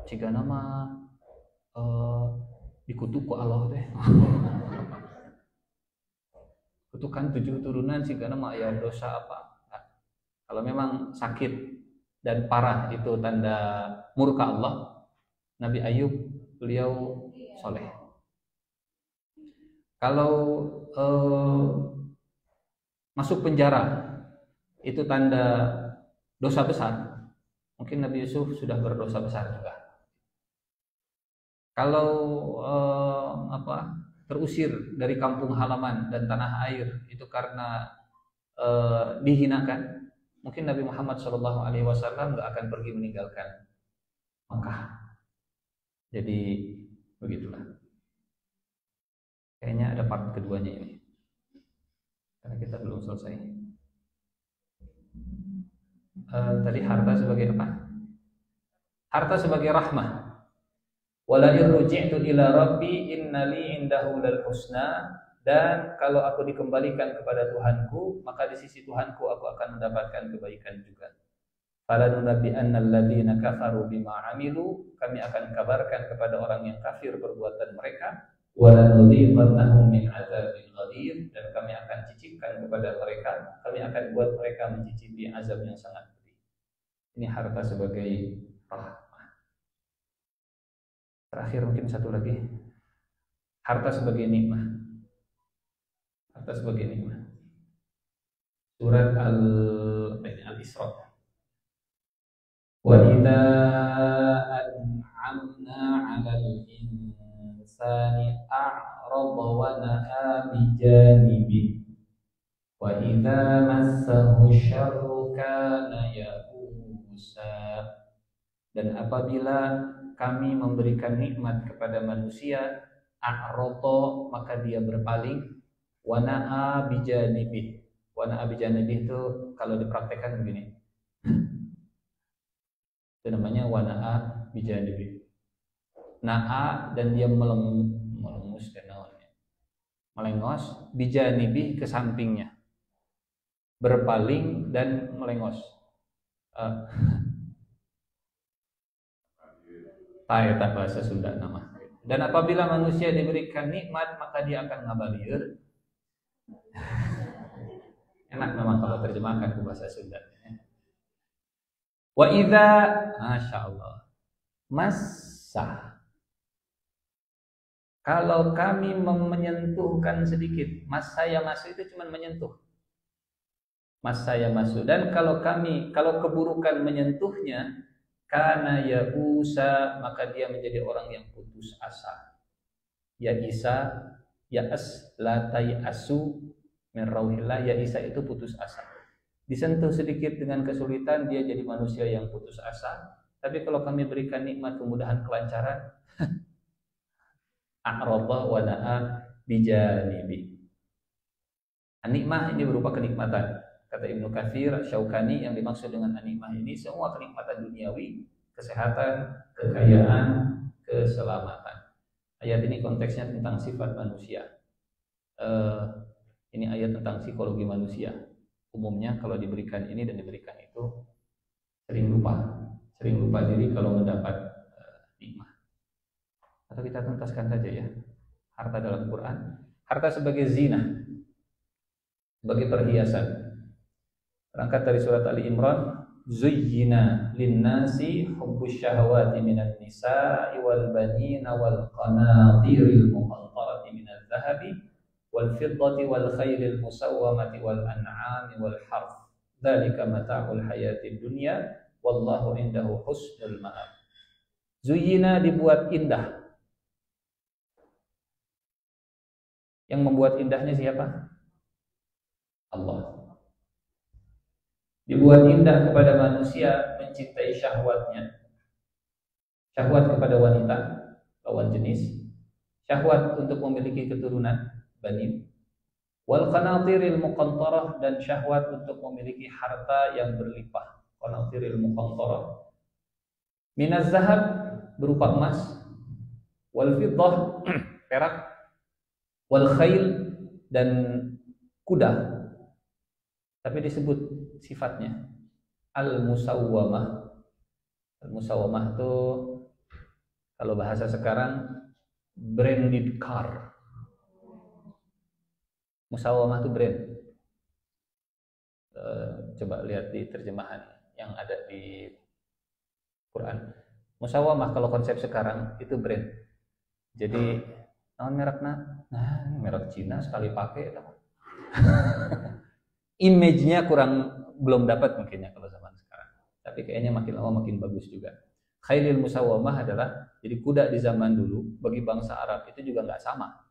Speaker 1: Cigana mah dikutuk ku Allah teh. Kutukan 7 turunan cigana mah aya dosa apa. Nah, kalau memang sakit dan parah itu tanda murka Allah, Nabi Ayub beliau soleh. Kalau masuk penjara itu tanda dosa besar, mungkin Nabi Yusuf sudah berdosa besar juga. Kalau terusir dari kampung halaman dan tanah air itu karena dihinakan, mungkin Nabi Muhammad SAW nggak akan pergi meninggalkan Makkah. Jadi begitulah. Kayaknya ada part keduanya ini, karena kita belum selesai. Tadi harta sebagai apa? Harta sebagai rahmah. Wala irji'tu ila rabbi innali indahu lal husna. Dan kalau aku dikembalikan kepada Tuhanku, maka di sisi Tuhanku aku akan mendapatkan kebaikan juga. Falanunabbi'anna alladziina kafaru bima 'amilu, kami akan kabarkan kepada orang yang kafir perbuatan mereka. Walanudhiqannahum min 'adzabin ghalidh, dan kami akan cicipkan kepada mereka, kami akan buat mereka mencicipi azab yang sangat pedih. Ini harta sebagai rahmah. Terakhir mungkin satu lagi. Harta sebagai nikmat. Harta sebagai nikmat. Surat Al-Isra. Wa idza an'amna 'alal insani a'rada wa na'a bijanibi wa idza massahu syarru kana ya'usa. Dan apabila kami memberikan nikmat kepada manusia, a'rada, maka dia berpaling, wa na'a bijanibi. Wa na'a bijanibi itu kalau dipraktekkan begini, itu namanya wa na'a bijanibi. Na'a, dan dia melengus dan melengos, bijanibi, ke sampingnya, berpaling dan melengos. Tak bahasa Sunda nama. Dan apabila manusia diberikan nikmat, maka dia akan ngabalieur. Enak memang kalau terjemahkan ke bahasa Sunda. Wa idza, masya Allah, massa, kalau kami menyentuhkan sedikit, massa ya masu itu cuma menyentuh. Massa ya masu. Dan kalau keburukan menyentuhnya, kana ya'usa, maka dia menjadi orang yang putus asa. Ya isa, ya as, la tayasu min rauhillah. Ya isa itu putus asa. Disentuh sedikit dengan kesulitan, dia jadi manusia yang putus asa. Tapi kalau kami berikan nikmat, kemudahan, kelancaran, a'rada wa na'a bijanibi. An-nikmah ini berupa kenikmatan. Kata Ibnu Katsir, Syaukani, yang dimaksud dengan an-nikmah ini semua kenikmatan duniawi, kesehatan, kekayaan, keselamatan. Ayat ini konteksnya tentang sifat manusia. Ini ayat tentang psikologi manusia. Umumnya kalau diberikan ini dan diberikan itu, sering lupa diri kalau mendapat nikmat. Atau kita tuntaskan saja ya, harta dalam Quran. Harta sebagai zina, sebagai perhiasan. Berangkat dari surat Ali Imran, zuyyina linnasi hubbus syahawati minan nisa'i wal banina wal qanatiril muqantarati minadh dhahabi wal fiddati wal khairil musawwamati wal an'ami wal harth. Dzalika mata'ul hayatid dunya wallahu indahu husnul ma'ab. Zuyyina, dibuat indah. Yang membuat indahnya siapa? Allah. Dibuat indah kepada manusia mencintai syahwatnya. Syahwat kepada wanita, lawan jenis. Syahwat untuk memiliki keturunan, banin. Wal qanatiril muqantarah, dan syahwat untuk memiliki harta yang berlimpah. Qanatiril muqantarah. Minaz zahab, berupa emas. Wal fiddah, perak. Wal khail, dan kuda. Tapi disebut sifatnya al-musawwamah. Al-musawwamah itu kalau bahasa sekarang branded car. Musawwamah itu brand. Coba lihat di terjemahan yang ada di Quran. Musawwamah kalau konsep sekarang itu brand. Jadi naon merekna? Nah, merek Cina sekali pakai itu. Image-nya belum dapat mungkinnya kalau zaman sekarang. Tapi kayaknya makin lama makin bagus juga. Khailil musawwamah adalah, jadi kuda di zaman dulu bagi bangsa Arab itu juga nggak sama.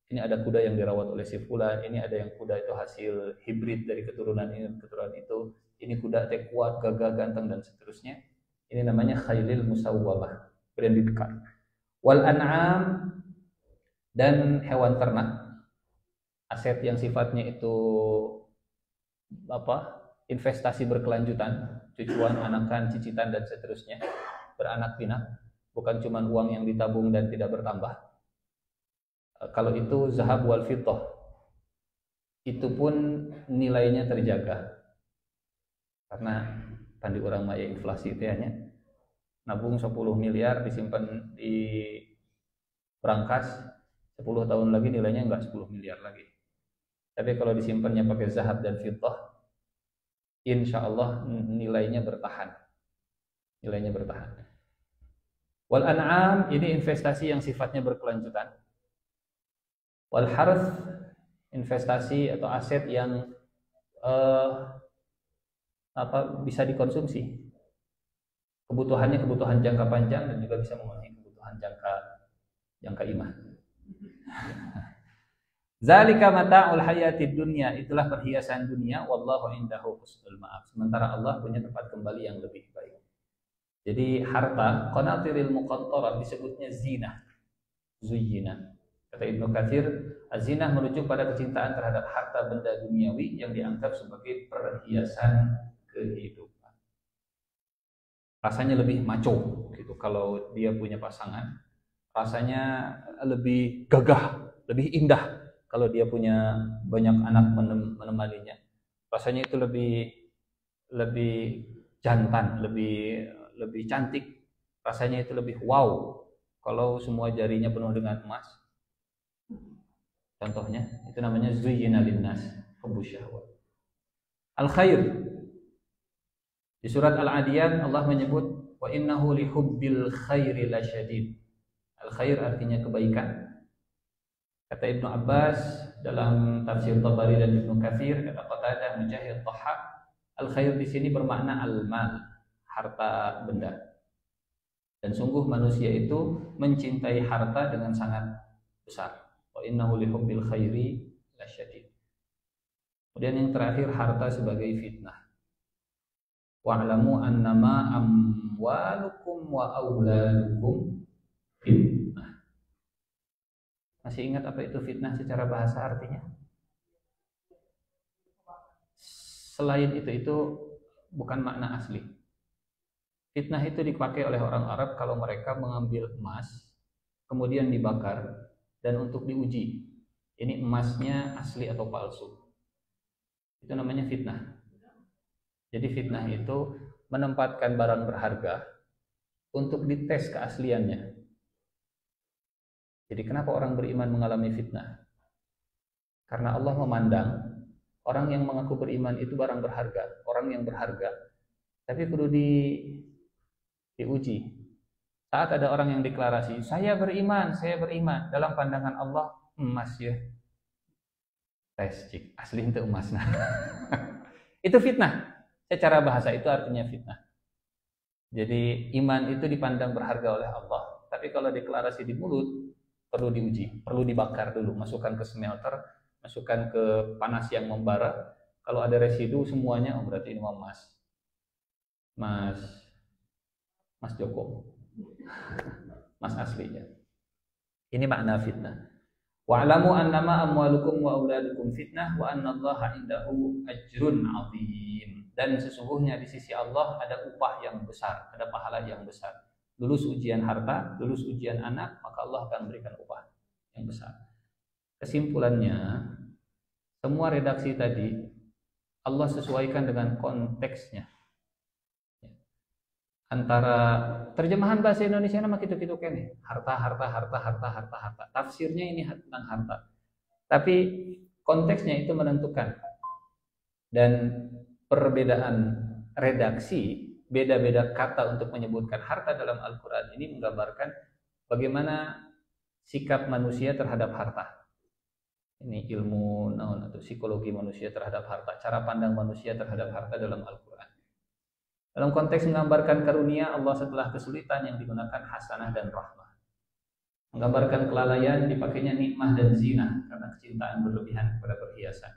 Speaker 1: Ini ada kuda yang dirawat oleh si fulan, ini ada yang kuda itu hasil hibrid dari keturunan ini keturunan itu. Ini kuda teh kuat, gagah, ganteng, dan seterusnya. Ini namanya khailil musawwamah, branded car. Wal an'am, dan hewan ternak. Aset yang sifatnya itu investasi berkelanjutan, cucuan, anakan, cicitan, dan seterusnya, beranak pinak, bukan cuma uang yang ditabung dan tidak bertambah. Kalau itu zahab wal fiddah, itu pun nilainya terjaga, karena tadi orang maya inflasi itu hanya nabung 10 miliar disimpan di berangkas, 10 tahun lagi nilainya enggak 10 miliar lagi. Tapi kalau disimpannya pakai zahab dan fiddah, insya Allah nilainya bertahan. Nilainya bertahan. Wal an'am, ini investasi yang sifatnya berkelanjutan. Wal harth, investasi atau aset yang eh, bisa dikonsumsi. Kebutuhannya kebutuhan jangka panjang dan juga bisa memenuhi kebutuhan jangka imah. Zalika mata'ul hayatid dunya, itulah perhiasan dunia, wallahu indahu husnul ma'ab. Sementara Allah punya tempat kembali yang lebih baik. Jadi harta, qanatiril muqantarah disebutnya zina. Zuyyina. Kata Ibnu Katsir, az-zinah merujuk pada kecintaan terhadap harta benda duniawi yang dianggap sebagai perhiasan kehidupan. Rasanya lebih maco gitu kalau dia punya pasangan, rasanya lebih gagah, lebih indah kalau dia punya banyak anak menemaninya. Rasanya itu lebih jantan, lebih cantik. Rasanya itu lebih wow kalau semua jarinya penuh dengan emas. Contohnya itu namanya zuyyina linnas hubbus syahwat. Al khair, di surat Al-Adiyat Allah menyebut wa innahu lihubbil khairi lasyadid. Al khair artinya kebaikan. Kata Ibnu Abbas dalam tafsir Tabari dan Ibnu Katsir, kata Qatadah, Mujahid, Dhahhak, al khair di sini bermakna al-mal, harta benda. Dan sungguh manusia itu mencintai harta dengan sangat besar. Wa innahu lihubbil khairi lasyadid. Kemudian yang terakhir, harta sebagai fitnah. Wa'lamu annama amwalukum wa auladukum fitnah. Masih ingat apa itu fitnah secara bahasa artinya? Selain itu bukan makna asli. Fitnah itu dipakai oleh orang Arab kalau mereka mengambil emas, kemudian dibakar, dan untuk diuji, ini emasnya asli atau palsu. Itu namanya fitnah. Jadi fitnah itu menempatkan barang berharga untuk dites keasliannya. Jadi kenapa orang beriman mengalami fitnah? Karena Allah memandang orang yang mengaku beriman itu barang berharga, orang yang berharga. Tapi perlu diuji. Saat ada orang yang deklarasi, saya beriman, dalam pandangan Allah emas ya. Tes cik, asli itu emas. Nah. Itu fitnah. Secara bahasa itu artinya fitnah. Jadi iman itu dipandang berharga oleh Allah, tapi kalau deklarasi di mulut perlu diuji, perlu dibakar dulu, masukkan ke smelter, masukkan ke panas yang membara. Kalau ada residu semuanya, oh berarti ini emas. Mas Joko. Mas aslinya. Ini makna fitnah. Wa'lamu annama amwalukum wa auladukum fitnah wa annallaha indahu ajrun 'azim. Dan sesungguhnya di sisi Allah ada upah yang besar, ada pahala yang besar. Lulus ujian harta, lulus ujian anak, maka Allah akan memberikan upah yang besar. Kesimpulannya, semua redaksi tadi Allah sesuaikan dengan konteksnya. Antara terjemahan bahasa Indonesia nama gitu-gitu kan ya. Harta. Tafsirnya ini tentang harta. Tapi konteksnya itu menentukan. Dan perbedaan redaksi, beda-beda kata untuk menyebutkan harta dalam Al-Quran ini menggambarkan bagaimana sikap manusia terhadap harta. Ini ilmu atau psikologi manusia terhadap harta, cara pandang manusia terhadap harta dalam Al-Quran. Dalam konteks menggambarkan karunia Allah setelah kesulitan yang digunakan hasanah dan rahmah. Menggambarkan kelalaian dipakainya nikmah dan zina karena kecintaan berlebihan kepada perhiasan.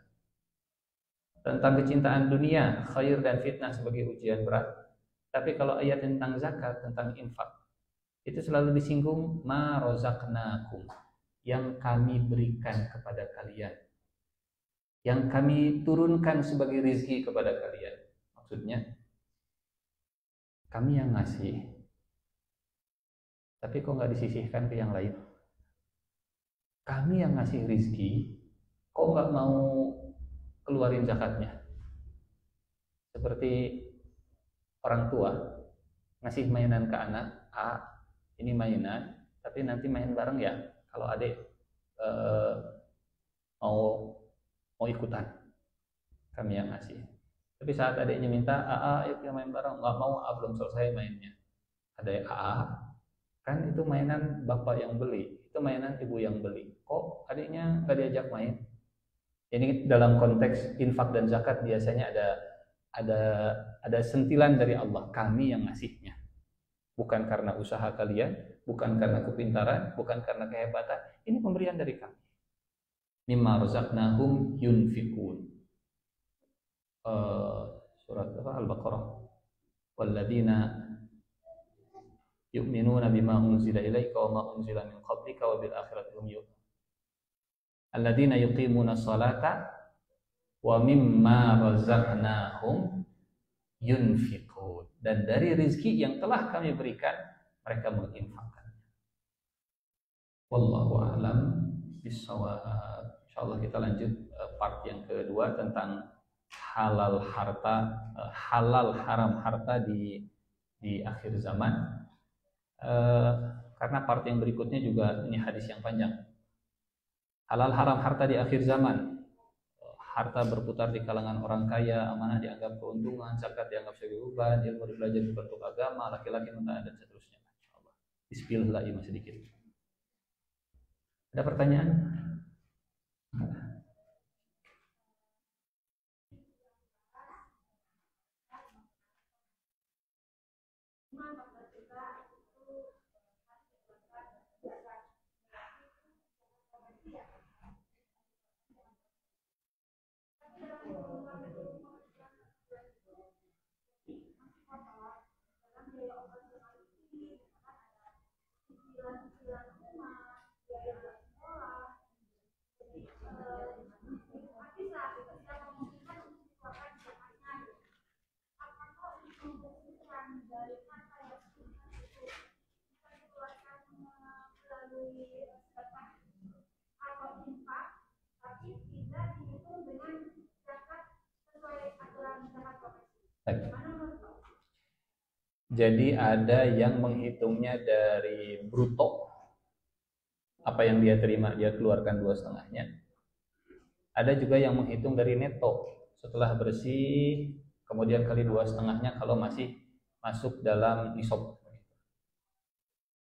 Speaker 1: Tentang kecintaan dunia, khair dan fitnah sebagai ujian berat. Tapi kalau ayat tentang zakat, tentang infak, itu selalu disinggung ma rozaqnakum, yang kami berikan kepada kalian, yang kami turunkan sebagai rizki kepada kalian. Maksudnya kami yang ngasih, tapi kok nggak disisihkan ke yang lain? Kami yang ngasih rizki, kok nggak mau keluarin zakatnya? Seperti orang tua ngasih mainan ke anak, ini mainan, tapi nanti main bareng ya. Kalau adik mau ikutan, kami yang ngasih. Tapi saat adiknya minta, ayo kita main bareng, nggak mau, belum selesai mainnya. Ada kan itu mainan bapak yang beli, itu mainan ibu yang beli, kok adiknya nggak diajak main. Ini dalam konteks infak dan zakat biasanya ada ada sentilan dari Allah, kami yang ngasihnya, bukan karena usaha kalian, bukan karena kepintaran, bukan karena kehebatan, ini pemberian dari kami. Mimma razaqnahum yunfikun. Surat apa? Al-Baqarah. Walladzina yu'minuna bima unzila ilaika wa ma unzila min qablika wa bil akhirati hum yuqinun. Alladzina yuqimuna sholata wa mimma razaqnahum yunfiqun. Dan dari rezeki yang telah kami berikan mereka menginfakkan. Wallahu a'lam bishawab. Insyaallah kita lanjut part yang kedua tentang halal harta, halal haram harta di akhir zaman. Karena part yang berikutnya juga ini hadis yang panjang. Halal haram harta di akhir zaman. Harta berputar di kalangan orang kaya, amanah dianggap keuntungan, zakat dianggap sebagai beban, ilmu dipelajari bentuk agama, laki-laki mentaat dan seterusnya. Insyaallah. Bismillahirrahmanirrahim sedikit. Ada pertanyaan? Jadi ada yang menghitungnya dari bruto, apa yang dia terima dia keluarkan 2,5-nya. Ada juga yang menghitung dari neto, setelah bersih kemudian kali 2,5-nya kalau masih masuk dalam nisab.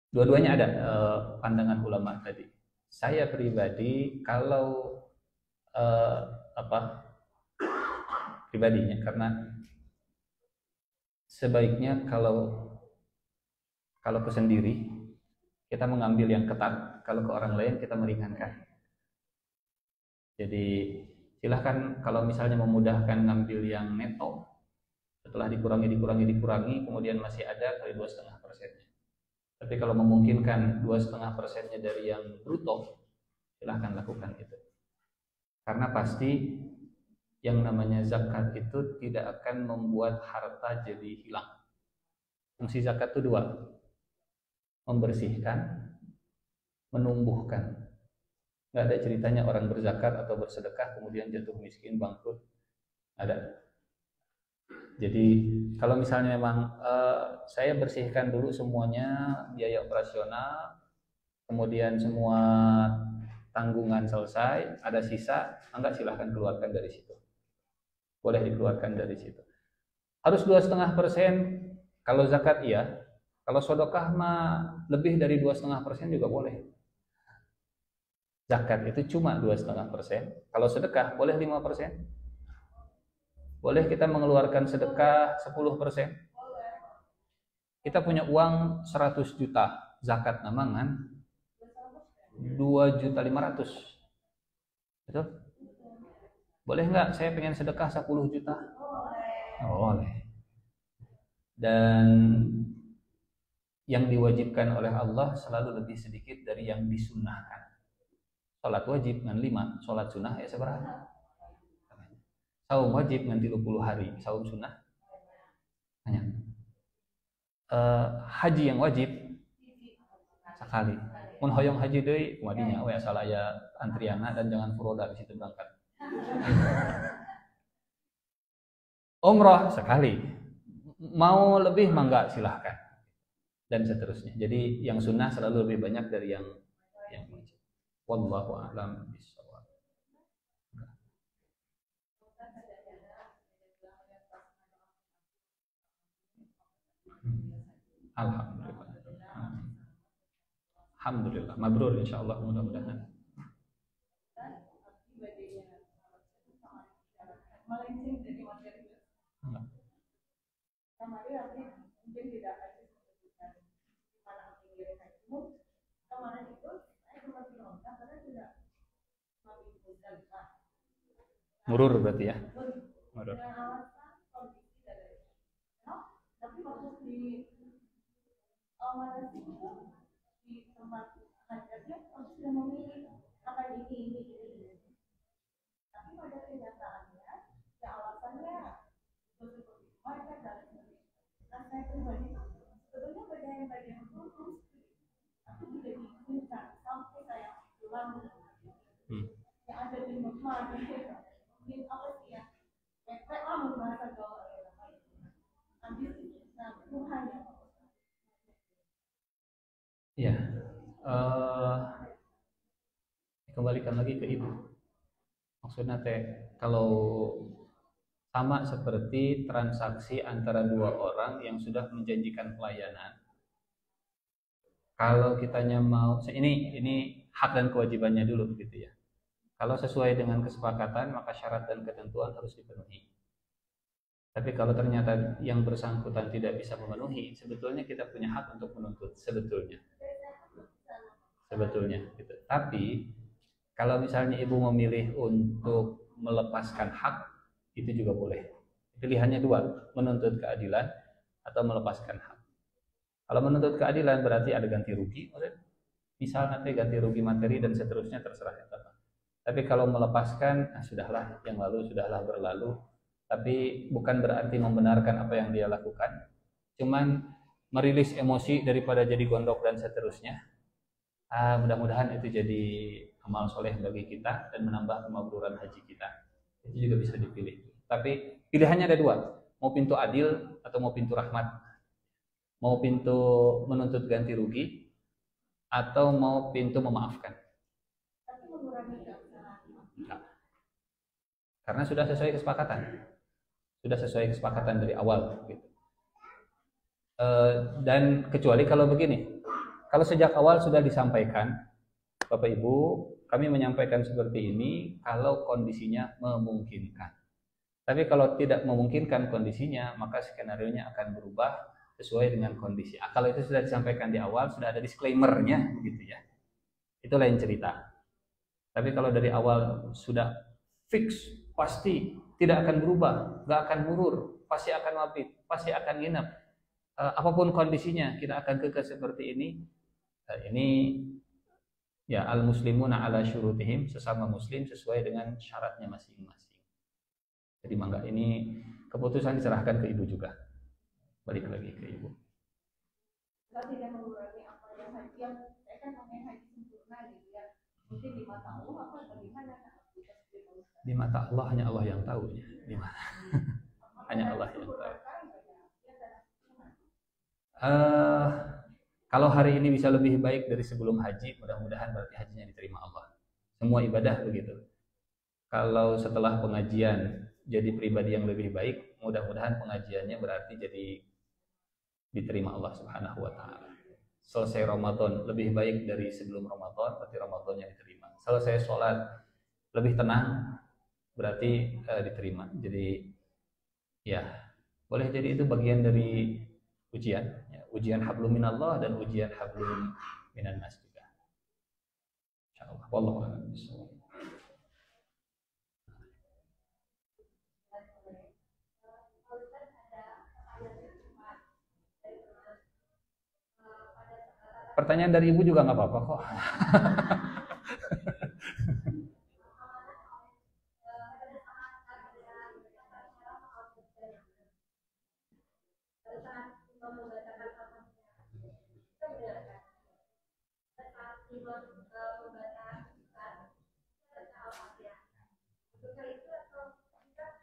Speaker 1: Dua-duanya ada pandangan ulama tadi. Saya pribadi kalau pribadinya, karena sebaiknya kalau ke sendiri kita mengambil yang ketat, kalau ke orang lain kita meringankan. Jadi silahkan kalau misalnya memudahkan ngambil yang neto, setelah dikurangi, kemudian masih ada kali 2,5%. Tapi kalau memungkinkan 2,5%-nya dari yang bruto, silahkan lakukan itu. Karena pasti yang namanya zakat itu tidak akan membuat harta jadi hilang. Fungsi zakat itu dua, membersihkan, menumbuhkan. Nggak ada ceritanya orang berzakat atau bersedekah kemudian jatuh miskin, bangkrut. Ada. Jadi kalau misalnya memang saya bersihkan dulu semuanya, biaya operasional, kemudian semua tanggungan selesai, ada sisa, enggak, silahkan keluarkan dari situ. Boleh dikeluarkan dari situ. Harus 2,5%. Kalau zakat iya, kalau sedekah mah lebih dari 2,5% juga boleh. Zakat itu cuma 2,5%. Kalau sedekah boleh 5%. Boleh kita mengeluarkan sedekah 10%. Kita punya uang 100 juta, zakat namangan 2.500.000. Betul? Boleh nggak saya pengen sedekah 10 juta? Boleh. Dan yang diwajibkan oleh Allah selalu lebih sedikit dari yang disunnahkan. Salat wajib ngan 5, salat sunnah ya seberapa? Saum wajib ngan 30 hari, saum sunnah hanya. Haji yang wajib sekali. Mun hoyong haji deui madinya we asal aya antriana dan jangan furoda di situ berangkat. Umrah sekali. Mau lebih mangga silahkan. Dan seterusnya. Jadi yang sunnah selalu lebih banyak dari yang wajib. Wallahu a'lam bishawab. Alhamdulillah. Alhamdulillah, mabrur insyaallah, mudah-mudahan. Murur berarti ya. Murur. Ya, kembalikan lagi ke ibu. Maksudnya teh, kalau sama seperti transaksi antara dua orang yang sudah menjanjikan pelayanan. Kalau kitanya mau, ini hak dan kewajibannya dulu gitu ya. Kalau sesuai dengan kesepakatan, maka syarat dan ketentuan harus dipenuhi. Tapi kalau ternyata yang bersangkutan tidak bisa memenuhi, sebetulnya kita punya hak untuk menuntut sebetulnya gitu. Tapi kalau misalnya ibu memilih untuk melepaskan hak, itu juga boleh. Pilihannya dua, menuntut keadilan atau melepaskan hak. Kalau menuntut keadilan berarti ada ganti rugi, misal nanti ganti rugi materi dan seterusnya, terserah ya. Tapi kalau melepaskan, sudahlah, yang lalu sudahlah berlalu. Tapi bukan berarti membenarkan apa yang dia lakukan, cuman merilis emosi daripada jadi gondok dan seterusnya. Mudah-mudahan itu jadi amal soleh bagi kita dan menambah kemabruran haji kita. Itu juga bisa dipilih. Tapi pilihannya ada dua, mau pintu adil atau mau pintu rahmat, mau pintu menuntut ganti rugi atau mau pintu memaafkan. Karena sudah sesuai kesepakatan dari awal gitu. Dan kecuali kalau begini, kalau sejak awal sudah disampaikan, Bapak Ibu, kami menyampaikan seperti ini kalau kondisinya memungkinkan. Tapi kalau tidak memungkinkan kondisinya, maka skenario-nya akan berubah sesuai dengan kondisi. Kalau itu sudah disampaikan di awal, sudah ada disclaimer-nya gitu ya, itu lain cerita. Tapi kalau dari awal sudah fix, pasti tidak akan berubah, nggak akan murur, pasti akan mabit, pasti akan nginep, apapun kondisinya kita akan kekeh seperti ini. Ini ya, al muslimuna ala syurutihim, sesama muslim sesuai dengan syaratnya masing-masing. Jadi mangga, ini keputusan diserahkan ke ibu juga. Balik lagi ke ibu. Tidak mengurangi apa yang haji yang saya kan namanya haji sempurna gitu ya. Mungkin di mata Allah apa bagaimana? Di mata Allah hanya Allah yang tahu ya. Di mana? Hanya Allah yang tahu. Kalau hari ini bisa lebih baik dari sebelum haji, mudah-mudahan berarti hajinya diterima Allah. Semua ibadah begitu. Kalau setelah pengajian jadi pribadi yang lebih baik, mudah-mudahan pengajiannya berarti jadi diterima Allah Subhanahu wa taala. Selesai Ramadan lebih baik dari sebelum Ramadan, berarti Ramadannya diterima. Selesai sholat lebih tenang, berarti diterima. Jadi ya, boleh jadi itu bagian dari ujian, ya, ujian hablum minallah dan ujian hablum minan nas juga. Insyaallah. Wallahu a'lam bishawab. Pertanyaan dari ibu juga nggak apa-apa kok.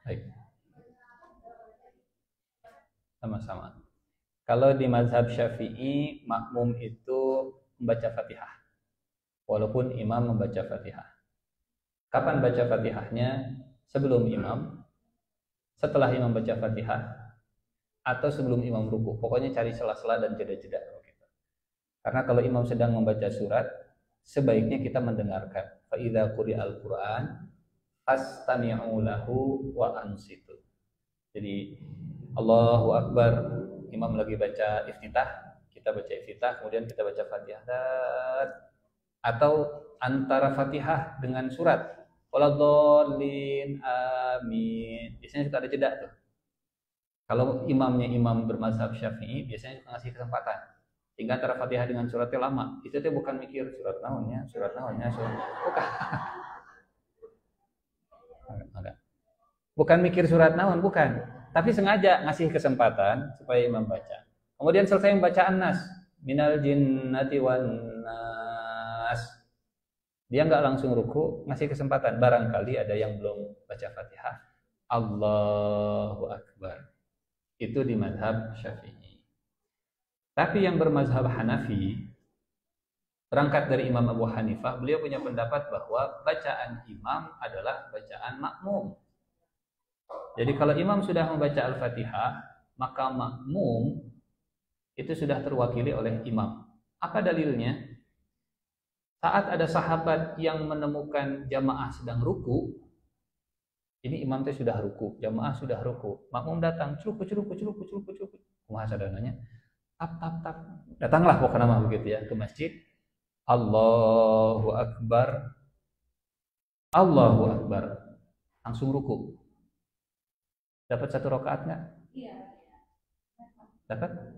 Speaker 1: Baik. Sama-sama. Kalau di mazhab Syafi'i, makmum itu membaca Fatihah, walaupun imam membaca Fatihah. Kapan baca Fatihahnya? Sebelum imam, setelah imam baca Fatihah, atau sebelum imam ruku. Pokoknya cari sela-sela dan jeda-jeda. Karena kalau imam sedang membaca surat, sebaiknya kita mendengarkan. Fa idza quri'al Qur'an fastami'u lahu wa ansitu. Jadi Allahu Akbar, imam lagi baca iftitah, kita baca iftitah, kemudian kita baca Fatihah, atau antara Fatihah dengan surat waladhdallin amin. Biasanya suka ada jeda tuh. Kalau imamnya imam bermazhab Syafi'i, biasanya suka ngasih kesempatan. Hingga antara Fatihah dengan suratnya lama. Itu tuh bukan mikir surat naonnya, surat. Bukan. Bukan mikir surat naon, bukan. Tapi sengaja ngasih kesempatan supaya imam baca. Kemudian selesai membaca An-Nas, minal jinnati wan nas. Dia nggak langsung ruku, ngasih kesempatan. Barangkali ada yang belum baca Fatihah. Allahu Akbar. Itu di mazhab Syafi'i. Tapi yang bermazhab Hanafi, berangkat dari Imam Abu Hanifah, beliau punya pendapat bahwa bacaan imam adalah bacaan makmum. Jadi kalau imam sudah membaca Al-Fatihah, maka makmum itu sudah terwakili oleh imam. Apa dalilnya? Saat ada sahabat yang menemukan jamaah sedang ruku, ini imam itu sudah ruku, jamaah sudah ruku, makmum datang, celuku. Kumaha sadananya? Tap. Datanglah pokoknya mah begitu ya ke masjid. Allahu Akbar. Langsung ruku. Dapat 1 rakaat nggak? Iya. Dapat?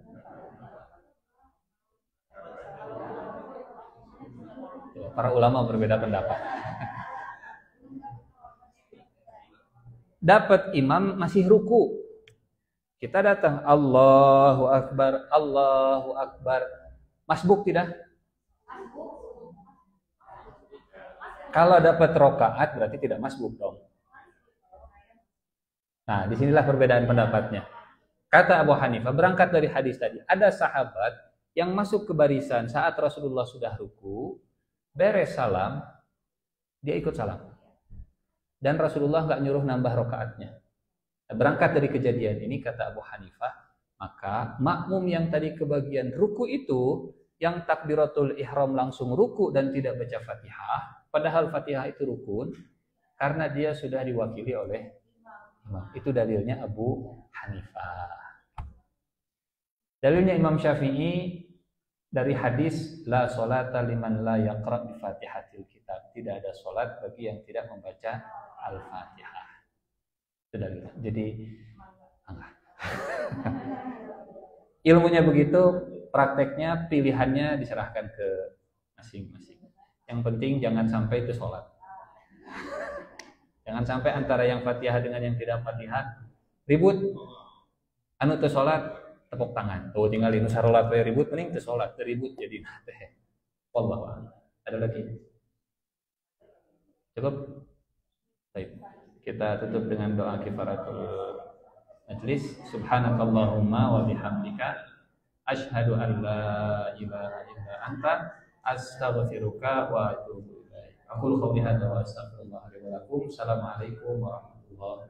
Speaker 1: Para ulama berbeda pendapat. Dapat imam masih ruku. Kita datang Allahu Akbar. Masbuk tidak? Kalau dapat rakaat berarti tidak masbuk dong. Nah, disinilah perbedaan pendapatnya. Kata Abu Hanifah, berangkat dari hadis tadi, ada sahabat yang masuk ke barisan saat Rasulullah sudah ruku, beres salam, dia ikut salam. Dan Rasulullah nggak nyuruh nambah rakaatnya. Berangkat dari kejadian ini, kata Abu Hanifah, maka makmum yang tadi kebagian ruku itu, yang takbiratul ihram langsung ruku dan tidak baca Fatihah, padahal Fatihah itu rukun, karena dia sudah diwakili oleh imam. Itu dalilnya Abu Hanifah. Dalilnya Imam Syafi'i dari hadis la sholata liman la yaqra bi Fatihatil Kitab. Tidak ada sholat bagi yang tidak membaca Al-Fatihah. Itu dalilnya. Jadi ilmunya begitu, prakteknya pilihannya diserahkan ke masing-masing. Yang penting jangan sampai itu sholat. Jangan sampai antara yang Fatihah dengan yang tidak Fatihah ribut. Anu teu salat tepuk tangan. Tuh tinggal inu salat we ribut mending teu salat, ribut jadi teh. Wallahu a'lam. Ada lagi? Cukup? Baik. Kita tutup dengan doa kifaratul majlis. Subhanakallahumma wa bihamdika asyhadu an la ilaha illa anta astaghfiruka wa atubu ilaik. Aku qouli hadza wa astaghfirullah li wa lakum. Assalamualaikum warahmatullahi wabarakatuh.